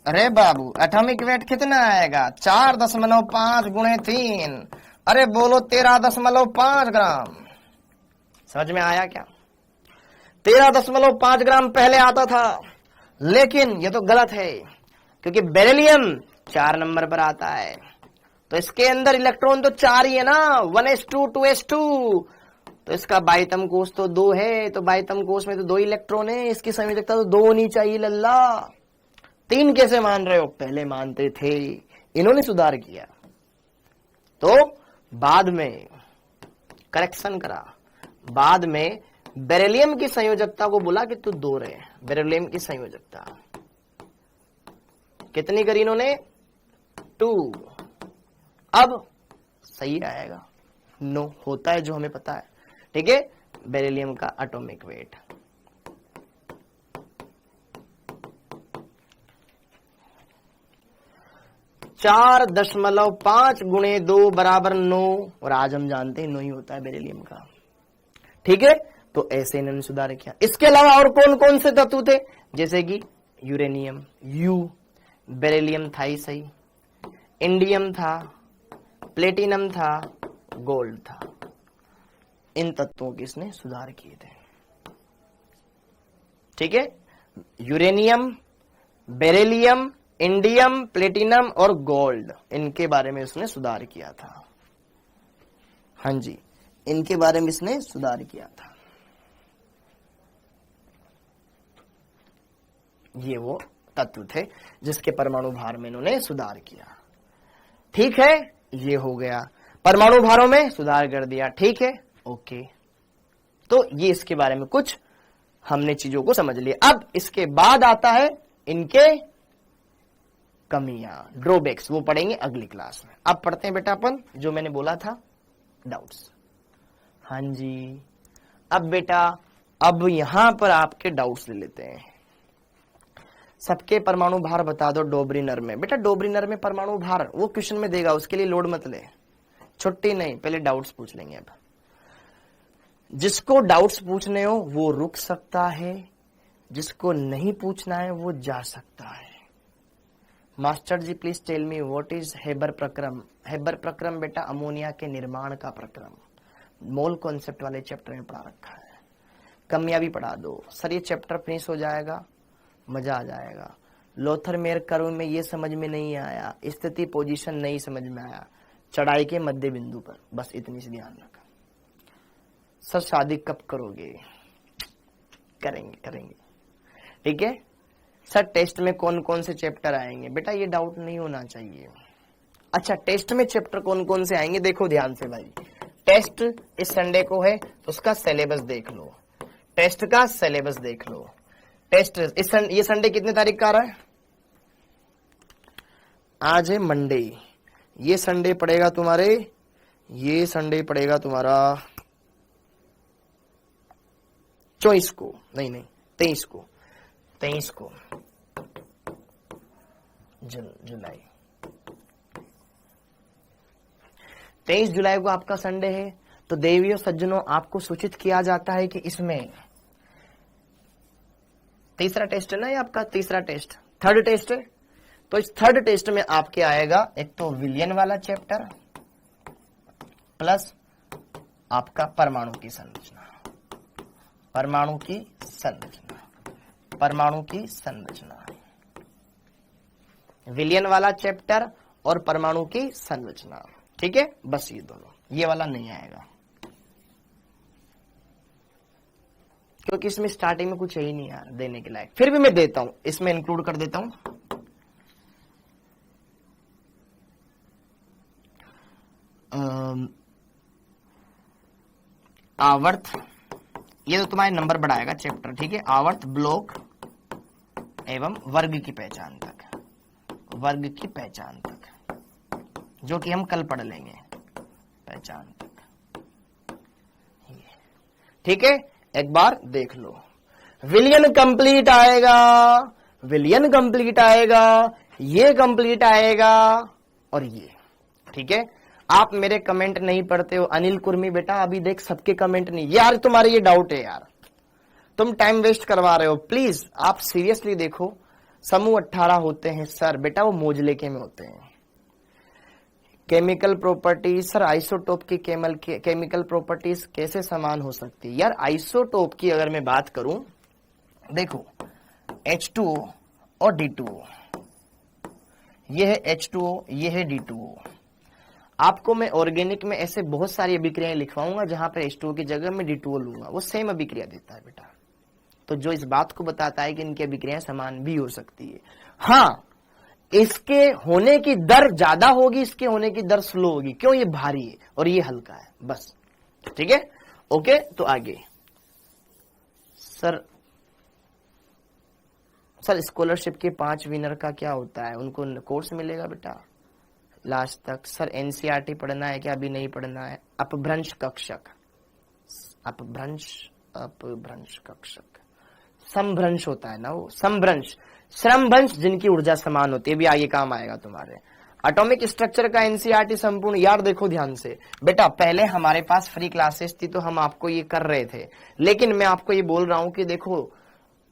अरे बाबू, एटॉमिक वेट कितना आएगा? 4.5 गुणे 3, अरे बोलो 13.5 ग्राम। समझ में आया क्या? 13.5 ग्राम पहले आता था, लेकिन ये तो गलत है, क्योंकि बेरिलियम 4 नंबर पर आता है। तो इसके अंदर इलेक्ट्रॉन तो 4 ही है ना, 1s2 2s2। तो इसका बाह्यतम कोष तो 2 है, तो बाह्यतम कोष में तो 2 इलेक्ट्रॉन है, इसकी संयोजकता तो 2 होनी चाहिए। लल्ला 3 कैसे मान रहे हो? पहले मानते थे, इन्होंने सुधार किया। तो बाद में करेक्शन करा, बाद में बेरिलियम की संयोजकता को बोला कि तू 2 रहे। बेरिलियम की संयोजकता कितनी करी इन्होंने? 2। अब सही आएगा, नो होता है जो हमें पता है। ठीक है, बेरिलियम का एटॉमिक वेट 4.5 गुणे 2 बराबर 9, और आज हम जानते हैं 9 ही होता है बेरिलियम का। ठीक है, तो ऐसे इन्होंने सुधार किया। इसके अलावा और कौन कौन से तत्व थे? जैसे कि यूरेनियम, यू, बेरिलियम था ही सही, इंडियम था, प्लेटिनम था, गोल्ड था। इन तत्वों के इसने सुधार किए थे। ठीक है, यूरेनियम, बेरिलियम, इंडियम, प्लेटिनम और गोल्ड, इनके बारे में उसने सुधार किया था। हाँ जी, इनके बारे में इसने सुधार किया था। ये वो तत्व थे जिसके परमाणु भार में इन्होंने सुधार किया। ठीक है, ये हो गया, परमाणु भारों में सुधार कर दिया। ठीक है, ओके। तो ये इसके बारे में कुछ हमने चीजों को समझ लिया। अब इसके बाद आता है इनके कमियां, ड्रॉबैक्स, वो पढ़ेंगे अगली क्लास में। अब पढ़ते हैं बेटा अपन जो मैंने बोला था, डाउट्स। हाँ जी, अब बेटा अब यहां पर आपके डाउट्स ले लेते हैं। सबके परमाणु भार बता दो डोब्रिनर में। बेटा डोब्रिनर में परमाणु भार वो क्वेश्चन में देगा, उसके लिए लोड मत ले, छुट्टी नहीं, पहले डाउट्स पूछ लेंगे। अब जिसको डाउट्स पूछने हो वो रुक सकता है, जिसको नहीं पूछना है वो जा सकता है। Master ji please tell me what is Haber प्रक्रम। हेबर प्रक्रम बेटा अमोनिया के निर्माण का प्रक्रम, मोल कॉन्सेप्ट वाले चैप्टर में पढ़ा रखा है। कमियां भी पढ़ा दो सर, ये चैप्टर फिनिश हो जाएगा, मजा आ जाएगा। लोथर मेयर कर्व में ये समझ में नहीं आया, स्थिति पोजीशन नहीं समझ में आया, चढ़ाई के मध्य बिंदु पर, बस इतनी सी ध्यान रखा। सर शादी कब करोगे? करेंगे करेंगे। ठीक है सर, टेस्ट में कौन कौन से चैप्टर आएंगे? बेटा ये डाउट नहीं होना चाहिए। अच्छा, टेस्ट में चैप्टर कौन कौन से आएंगे देखो ध्यान से भाई। टेस्ट इस संडे को है तो उसका सिलेबस देख लो, टेस्ट का सिलेबस देख लो। टेस्ट ये संडे कितने तारीख का आ रहा है? आज है मंडे, ये संडे पड़ेगा तुम्हारे, ये संडे पड़ेगा तुम्हारा 24 को, नहीं 23 को, 23 को जुलाई, 23 जुलाई को आपका संडे है। तो देवियों सज्जनों, आपको सूचित किया जाता है कि इसमें तीसरा टेस्ट है ना ये आपका, तीसरा टेस्ट, थर्ड टेस्ट है। तो इस थर्ड टेस्ट में आपके आएगा एक तो विलियन वाला चैप्टर प्लस आपका परमाणु की संरचना, परमाणु की संरचना, परमाणु की संरचना, विलियन वाला चैप्टर और परमाणु की संरचना। ठीक है, बस ये दोनों, ये वाला नहीं आएगा क्योंकि इसमें स्टार्टिंग में कुछ है ही नहीं यार देने के लायक, फिर भी मैं देता हूं, इसमें इंक्लूड कर देता हूं। आवर्त, ये तो तुम्हारे नंबर बढ़ाएगा चैप्टर। ठीक है, आवर्त, ब्लॉक एवं वर्ग की पहचान तक, वर्ग की पहचान तक, जो कि हम कल पढ़ लेंगे, पहचान तक। ठीक है, एक बार देख लो, विलियन कंप्लीट आएगा, विलियन कंप्लीट आएगा, ये कंप्लीट आएगा और ये। ठीक है, आप मेरे कमेंट नहीं पढ़ते हो अनिल कुर्मी बेटा, अभी देख सबके कमेंट नहीं, यार तुम्हारे ये डाउट है यार, तुम टाइम वेस्ट करवा रहे हो, प्लीज आप सीरियसली देखो। समूह 18 होते हैं सर, बेटा वो मोजलेके में होते हैं। केमिकल प्रॉपर्टीज सर, आइसोटोप की केमिकल प्रॉपर्टीज कैसे समान हो सकती है यार? आइसोटोप की अगर मैं बात करूं, देखो H2O और D2O, ये है H2O, ये है D2O। आपको मैं ऑर्गेनिक में ऐसे बहुत सारी अभिक्रियाएं लिखवाऊंगा जहां पर H2O की जगह में D2O लूंगा, वो सेम अभिक्रिया देता है बेटा। तो जो इस बात को बताता है कि इनकी अभिक्रियाएं समान भी हो सकती है। हाँ, इसके होने की दर ज्यादा होगी, इसके होने की दर स्लो होगी। क्यों? ये भारी है और ये हल्का है, बस। ठीक है, ओके। तो आगे सर स्कॉलरशिप के 5 विनर का क्या होता है? उनको कोर्स मिलेगा बेटा लास्ट तक। सर एनसीईआरटी पढ़ना है क्या? अभी नहीं पढ़ना है। अपभ्रंश कक्षक, अपभ्रंश कक्षक, समभ्रंश होता है ना वो, समभ्रंश, श्रमभ्रंश, जिनकी ऊर्जा समान होती है, भी आगे काम आएगा तुम्हारे। एटॉमिक स्ट्रक्चर का एनसीईआरटी संपूर्ण, यार देखो ध्यान से बेटा, पहले हमारे पास फ्री क्लासेस थी तो हम आपको ये कर रहे थे, लेकिन मैं आपको ये बोल रहा हूं कि देखो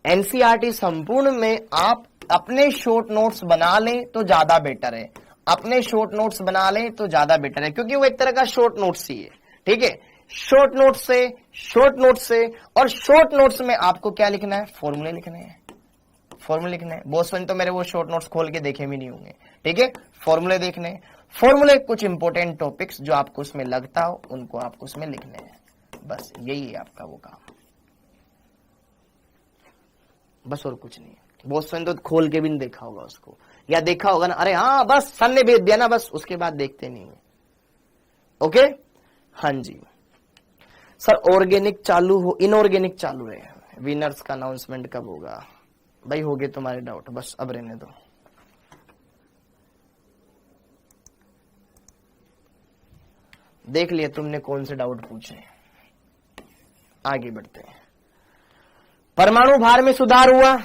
एनसीईआरटी संपूर्ण में आप अपने शॉर्ट नोट्स बना लें तो ज्यादा बेटर है, अपने शॉर्ट नोट्स बना लें तो ज्यादा बेटर है, क्योंकि वो एक तरह का शॉर्ट नोट्स ही है। ठीक है, शॉर्ट नोट्स से और शॉर्ट नोट्स में आपको क्या लिखना है? फॉर्मूले लिखने हैं, फॉर्मूले लिखने हैं। बहुत तो मेरे वो शॉर्ट नोट्स खोल के देखे भी नहीं होंगे। ठीक है, फॉर्मूले देखने हैं, फॉर्मूले कुछ इंपॉर्टेंट टॉपिक्स जो आपको उसमें लगता हो उनको आपको उसमें लिखने हैं, बस यही है आपका वो काम, बस और कुछ नहीं है। बहुत तो खोल के भी नहीं देखा होगा उसको, या देखा होगा ना, अरे हाँ बस सन ने भेज दिया ना, बस उसके बाद देखते नहीं है। ओके, हाँ जी सर। ऑर्गेनिक चालू हो, इनऑर्गेनिक चालू है, विनर्स का अनाउंसमेंट कब होगा? भाई हो गए तुम्हारे डाउट, बस अब रहने दो। देख लिया तुमने कौन से डाउट पूछे, आगे बढ़ते हैं। परमाणु भार में सुधार हुआ।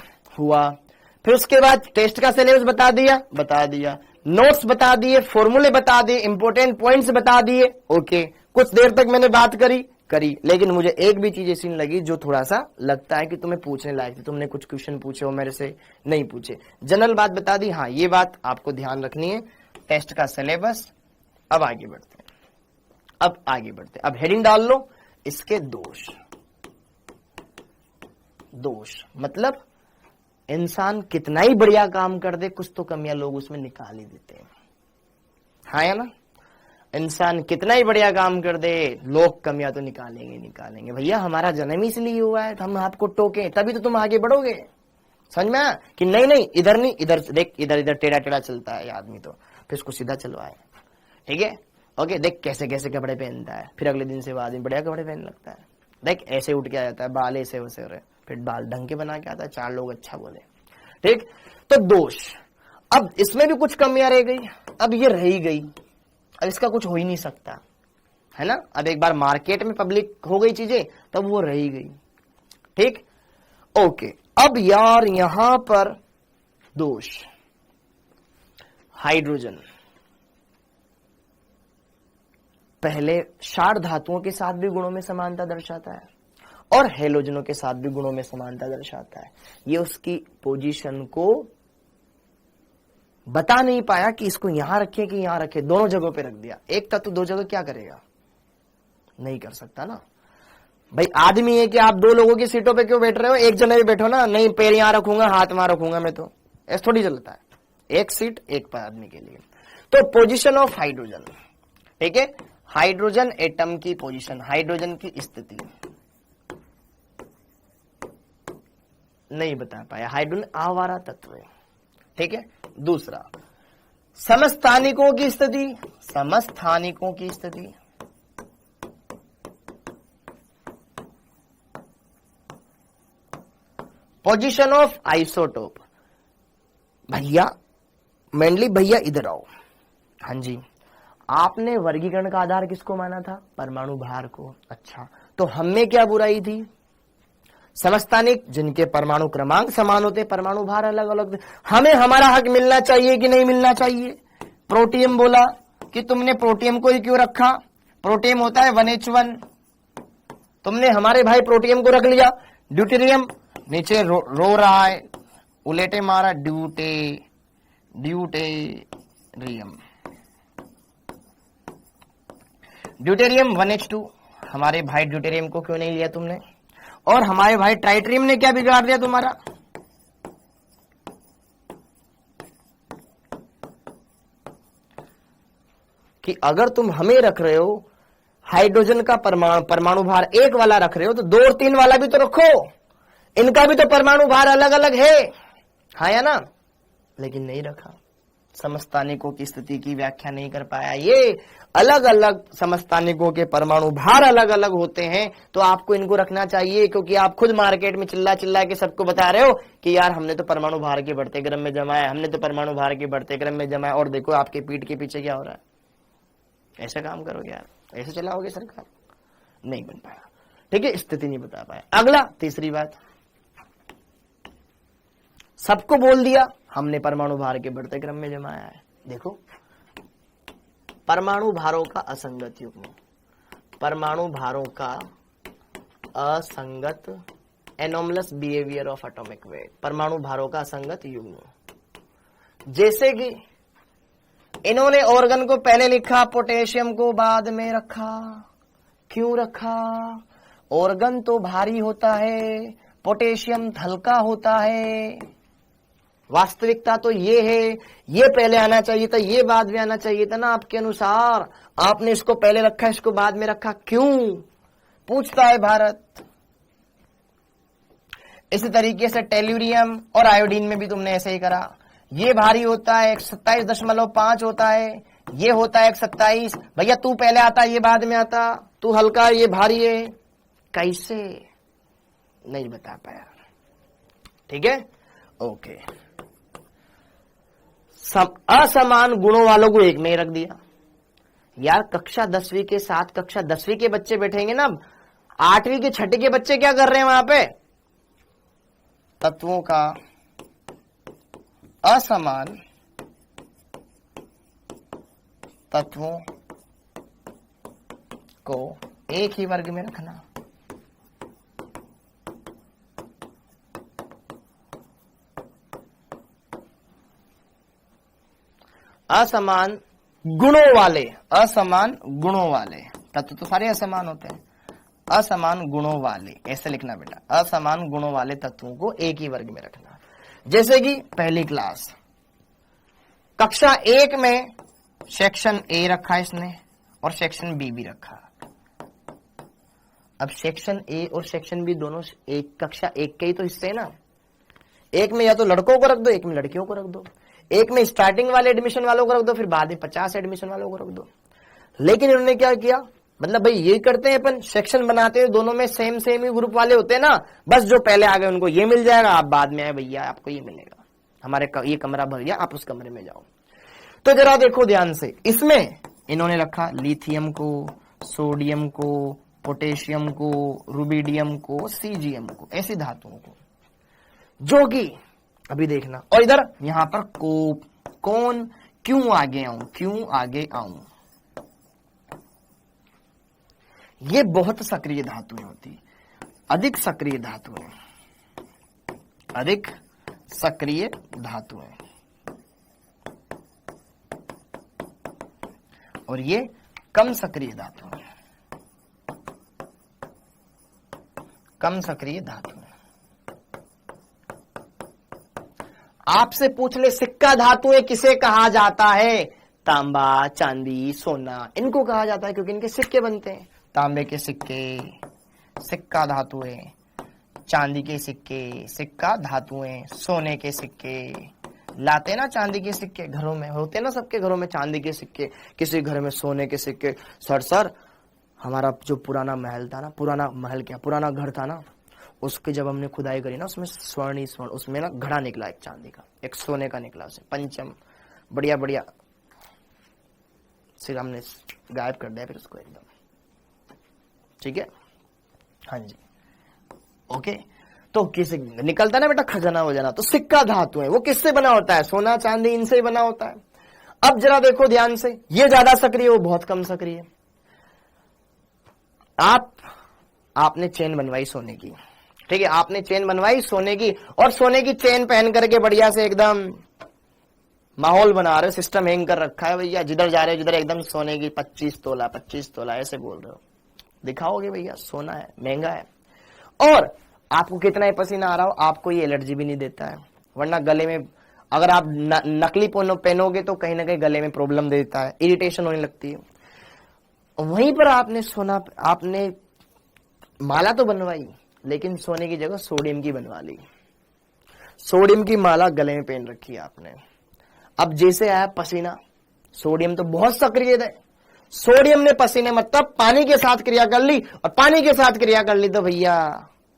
फिर उसके बाद टेस्ट का सिलेबस बता दिया, नोट्स बता दिए, फॉर्मूले बता दिए, इंपॉर्टेंट पॉइंट्स बता दिए। ओके, कुछ देर तक मैंने बात करी, लेकिन मुझे एक भी चीज ऐसी नहीं लगी जो थोड़ा सा लगता है कि तुम्हें पूछने लायक थी। तुमने कुछ क्वेश्चन पूछे हो मेरे से, नहीं पूछे, जनरल बात बता दी। हाँ, ये बात आपको ध्यान रखनी है, टेस्ट का सिलेबस। अब आगे बढ़ते हैं, अब हेडिंग डाल लो, इसके दोष मतलब इंसान कितना ही बढ़िया काम कर दे, कुछ तो कमियां लोग उसमें निकाल ही देते हैं। हाँ या ना? इंसान कितना ही बढ़िया काम कर दे, लोग कमियां तो निकालेंगे। भैया हमारा जन्म ही इसलिए हुआ है, हम आपको टोके तभी तो तुम आगे बढ़ोगे। समझ में आया कि नहीं इधर नहीं, इधर देख, इधर टेढ़ा चलता है आदमी, तो फिर उसको सीधा चलवाए। ठीक है, ओके। देख कैसे कपड़े पहनता है, फिर अगले दिन से वो आदमी बढ़िया कपड़े पहनने लगता है। देख ऐसे उठ के आ जाता है, बाल ऐसे वैसे हो रहे, फिर बाल ढंग के बना के आता है, 4 लोग अच्छा बोले। ठीक, तो दोष। अब इसमें भी कुछ कमियां रह गई, अब ये रह गई, अब इसका कुछ हो ही नहीं सकता, है ना? अब एक बार मार्केट में पब्लिक हो गई चीजें, तब वो रह गई। ठीक, ओके। अब यार यहां पर दोष, हाइड्रोजन पहले क्षार धातुओं के साथ भी गुणों में समानता दर्शाता है, और हेलोजनों के साथ भी गुणों में समानता दर्शाता है। ये उसकी पोजीशन को बता नहीं पाया कि इसको यहां रखे कि यहां रखे, दोनों जगहों पे रख दिया। एक तत्व दो जगह क्या करेगा, नहीं कर सकता ना भाई। आदमी है कि आप दो लोगों की सीटों पे क्यों बैठ रहे हो, एक जने पे बैठो ना, नहीं पैर यहां रखूंगा हाथ वहां रखूंगा मैं, तो ऐसा थोड़ी चलता है, एक सीट एक पर आदमी के लिए। तो पोजीशन ऑफ हाइड्रोजन, ठीक है, हाइड्रोजन एटम की पोजीशन, हाइड्रोजन की स्थिति नहीं बता पाया। हाइड्रोजन आवारा तत्व है, ठीक है। दूसरा, समस्थानिकों की स्थिति, समस्थानिकों की स्थिति, पोजीशन ऑफ आइसोटोप। भैया मेनली भैया इधर आओ। हाँ जी, आपने वर्गीकरण का आधार किसको माना था, परमाणु भार को। अच्छा, तो हमें क्या बुराई थी, समस्थानिक जिनके परमाणु क्रमांक समान होते, परमाणु भार अलग अलग। हमें हमारा हक मिलना चाहिए कि नहीं मिलना चाहिए। प्रोटियम बोला कि तुमने प्रोटियम को ही क्यों रखा, प्रोटियम होता है 1H1, तुमने हमारे भाई प्रोटियम को रख लिया। ड्यूटेरियम नीचे रो रहा है, उलेटे मारा, ड्यूटेरियम, ड्यूटेरियम 1H2, हमारे भाई ड्यूटेरियम को क्यों नहीं लिया तुमने। और हमारे भाई ट्राइट्रियम ने क्या बिगाड़ दिया तुम्हारा, कि अगर तुम हमें रख रहे हो हाइड्रोजन का परमाणु भार एक वाला रख रहे हो, तो 2 और 3 वाला भी तो रखो, इनका भी तो परमाणु भार अलग अलग है, हाँ या ना। लेकिन नहीं रखा, समस्थानिकों की स्थिति की व्याख्या नहीं कर पाया। ये अलग अलग समस्थानिकों के परमाणु भार अलग अलग होते हैं, तो आपको इनको रखना चाहिए, क्योंकि आप खुद मार्केट में चिल्ला चिल्ला के सबको बता रहे हो कि यार हमने तो परमाणु भार के बढ़ते क्रम में जमा है, हमने तो परमाणु भार के बढ़ते क्रम में जमा है, और देखो आपके पीठ के पीछे क्या हो रहा है। ऐसा काम करोगे यार, ऐसे चलाओगे सरकार, नहीं बन पाया, ठीक है, स्थिति नहीं बता पाया। अगला, तीसरी बात, सबको बोल दिया हमने परमाणु भार के बढ़ते क्रम में जमाया है। देखो, परमाणु भारों का असंगत युग्म, परमाणु भारों का असंगत, anomalous behaviour of atomic weight, परमाणु भारों का असंगत युग्म। जैसे कि इन्होंने ऑर्गन को पहले लिखा, पोटेशियम को बाद में रखा। क्यों रखा, ऑर्गन तो भारी होता है, पोटेशियम हल्का होता है। वास्तविकता तो ये है, ये पहले आना चाहिए था, ये बाद में आना चाहिए था ना आपके अनुसार, आपने इसको पहले रखा, इसको बाद में रखा, क्यों, पूछता है भारत। इसी तरीके से टेल्यूरियम और आयोडीन में भी तुमने ऐसे ही करा। ये भारी होता है 27.5 होता है, ये होता है 27। भैया तू पहले आता, ये बाद में आता, तू हल्का, ये भारी है, कैसे, नहीं बता पाया, ठीक है, ओके। असमान गुणों वालों को एक में ही रख दिया। यार कक्षा 10वीं के साथ कक्षा 10वीं के बच्चे बैठेंगे ना, 8वीं के 6ठी के बच्चे क्या कर रहे हैं वहां पे, तत्वों का असमान, तत्वों को एक ही वर्ग में रखना। असमान गुणों वाले, असमान गुणों वाले तत्व तो सारे असमान होते हैं, असमान गुणों वाले, ऐसे लिखना बेटा, असमान गुणों वाले तत्वों को एक ही वर्ग में रखना। जैसे कि पहली क्लास, कक्षा 1 में सेक्शन ए रखा इसने और सेक्शन बी भी रखा। अब सेक्शन ए और सेक्शन बी दोनों एक कक्षा 1 के ही तो हिस्से है ना। एक में या तो लड़कों को रख दो, एक में लड़कियों को रख दो, एक में स्टार्टिंग वाले एडमिशन वालों को रख दो, फिर बाद में 50 एडमिशन वालों को रख दो। लेकिन इन्होंने क्या किया, मतलब भाई यही करते हैं अपन, सेक्शन बनाते हैं, दोनों में सेम ही ग्रुप वाले होते हैं ना, बस जो पहले आ गए उनको ये मिल जाएगा, आप बाद में आए भैया आपको ये मिलेगा, हमारे ये कमरा भर गया, आप उस कमरे में जाओ। तो जरा देखो ध्यान से, इसमें इन्होंने रखा लिथियम को, सोडियम को, पोटेशियम को, रुबिडियम को, सीजियम को, ऐसी धातुओं को, जो कि अभी देखना। और इधर यहां पर कौन, क्यों आगे आऊं, क्यों आगे आऊं, ये बहुत सक्रिय धातुएं होती। अधिक सक्रिय धातुएं, अधिक सक्रिय धातुएं, और ये कम सक्रिय धातुएं, कम सक्रिय धातुएं। आपसे पूछ ले सिक्का धातुएं किसे कहा जाता है? तांबा, चांदी, सोना, इनको कहा जाता है क्योंकि इनके सिक्के बनते हैं। तांबे के सिक्के सिक्का धातुएं, चांदी के सिक्के सिक्का धातुएं, सोने के सिक्के लाते ना, चांदी के सिक्के घरों में होते ना, सबके घरों में चांदी के सिक्के, किसी घर में सोने के सिक्के। सर हमारा जो पुराना महल था ना, पुराना महल क्या, पुराना घर था ना, उसके जब हमने खुदाई करी ना, उसमें स्वर्ण ही स्वर्ण, उसमें ना घड़ा निकला, एक चांदी का, एक सोने का निकला, उसे पंचम बढ़िया बढ़िया, फिर हमने गायब कर दिया फिर उसको एकदम। ठीक है, हाँ जी, ओके। तो किसी निकलता ना बेटा खजाना हो जाना, तो सिक्का धातु है, वो किससे बना होता है? सोना चांदी, इनसे बना होता है। अब जरा देखो ध्यान से, ये ज्यादा सक्रिय, वो बहुत कम सक्रिय। आपने चेन बनवाई सोने की, ठीक है, आपने चेन बनवाई सोने की, और सोने की चेन पहन करके बढ़िया से एकदम माहौल बना रहे हो, सिस्टम हैंग कर रखा है भैया, जिधर जा रहे हो जिधर एकदम सोने की 25 तोला 25 तोला ऐसे बोल रहे हो, दिखाओगे भैया सोना है, महंगा है, और आपको कितना ही पसीना आ रहा हो, आपको ये एलर्जी भी नहीं देता है। वरना गले में अगर आप नकली पहनोगे तो कहीं ना कहीं गले में प्रॉब्लम देता है, इरिटेशन होने लगती है। वहीं पर आपने सोना, आपने माला तो बनवाई, लेकिन सोने की जगह सोडियम की बनवा ली, सोडियम की माला गले में पहन रखी है आपने। अब जैसे आया पसीना, सोडियम तो बहुत सक्रिय है, सोडियम ने पसीने मतलब पानी के साथ क्रिया कर ली, और पानी के साथ क्रिया कर ली तो भैया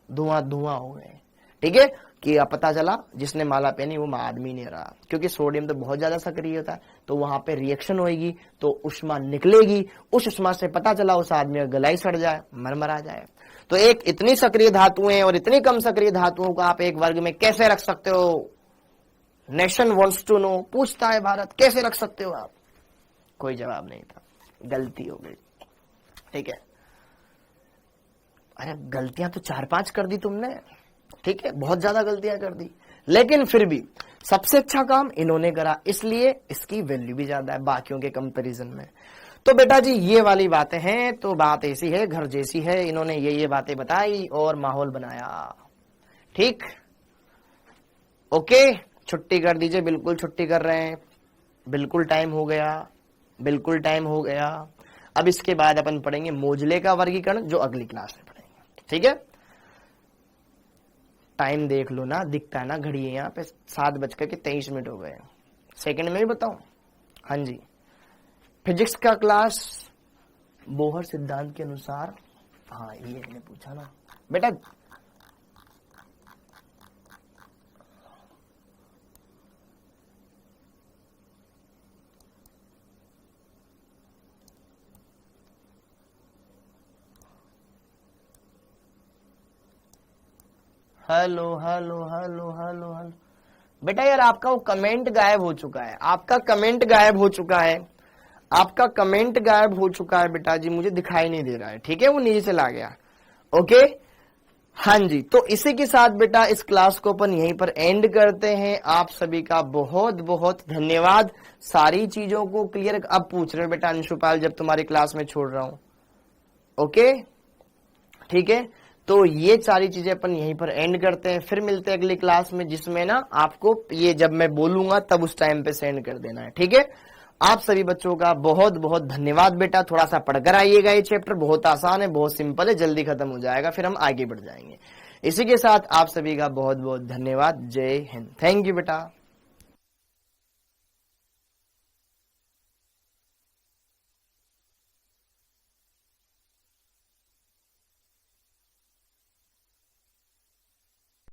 धुआं धुआं हो गए। ठीक है, कि अब पता चला जिसने माला पहनी वो आदमी नहीं रहा, क्योंकि सोडियम तो बहुत ज्यादा सक्रिय होता है, तो वहां पे रिएक्शन होगी तो उष्मा निकलेगी, उस उष्मा से पता चला उस आदमी का गला ही सड़ जाए, मरमरा जाए। तो एक इतनी सक्रिय धातुएं और इतनी कम सक्रिय धातुओं को आप एक वर्ग में कैसे रख सकते हो? नेशन वॉन्ट्स टू नो, पूछता है भारत, कैसे रख सकते हो आप? कोई जवाब नहीं था, गलती हो गई। ठीक है, अरे गलतियां तो 4-5 कर दी तुमने, ठीक है, बहुत ज्यादा गलतियां कर दी, लेकिन फिर भी सबसे अच्छा काम इन्होंने करा, इसलिए इसकी वैल्यू भी ज्यादा है बाकियों के कंपैरिजन में। तो बेटा जी ये वाली बातें हैं, तो बात ऐसी है, घर जैसी है, इन्होंने ये बातें बताई और माहौल बनाया। ठीक, ओके, छुट्टी कर दीजिए, बिल्कुल छुट्टी कर रहे हैं, बिल्कुल टाइम हो गया, बिल्कुल टाइम हो गया। अब इसके बाद अपन पढ़ेंगे मोजले का वर्गीकरण, जो अगली क्लास में पढ़ेंगे। ठीक है, टाइम देख लो ना, दिखता है ना घड़ी है यहाँ पे, 7:23 हो गए। सेकंड में भी बताऊं? हाँ जी, फिजिक्स का क्लास बोहर सिद्धांत के अनुसार, हाँ ये मैंने पूछा ना बेटा, hello hello hello hello hello बेटा, यार आपका वो कमेंट गायब हो चुका है, आपका कमेंट गायब हो चुका है, आपका कमेंट गायब हो चुका है बेटा जी, मुझे दिखाई नहीं दे रहा है। ठीक है, वो नीचे चला गया। ओके, हाँ जी, तो इसी के साथ बेटा इस क्लास को अपन यहीं पर एंड करते हैं। आप सभी का बहुत बहुत धन्यवाद। सारी चीजों को क्लियर अब पूछ रहे हो बेटा अंशुपाल, जब तुम्हारी क्लास में छोड़ रहा हूं। ओके, ठीक है, तो ये सारी चीजें अपन यहीं पर एंड करते हैं, फिर मिलते हैं अगली क्लास में, जिसमें ना आपको ये जब मैं बोलूंगा तब उस टाइम पे सेंड कर देना है। ठीक है, आप सभी बच्चों का बहुत बहुत धन्यवाद बेटा। थोड़ा सा पढ़कर आइएगा, ये चैप्टर बहुत आसान है, बहुत सिंपल है, जल्दी खत्म हो जाएगा, फिर हम आगे बढ़ जाएंगे। इसी के साथ आप सभी का बहुत बहुत धन्यवाद। जय हिंद, थैंक यू बेटा।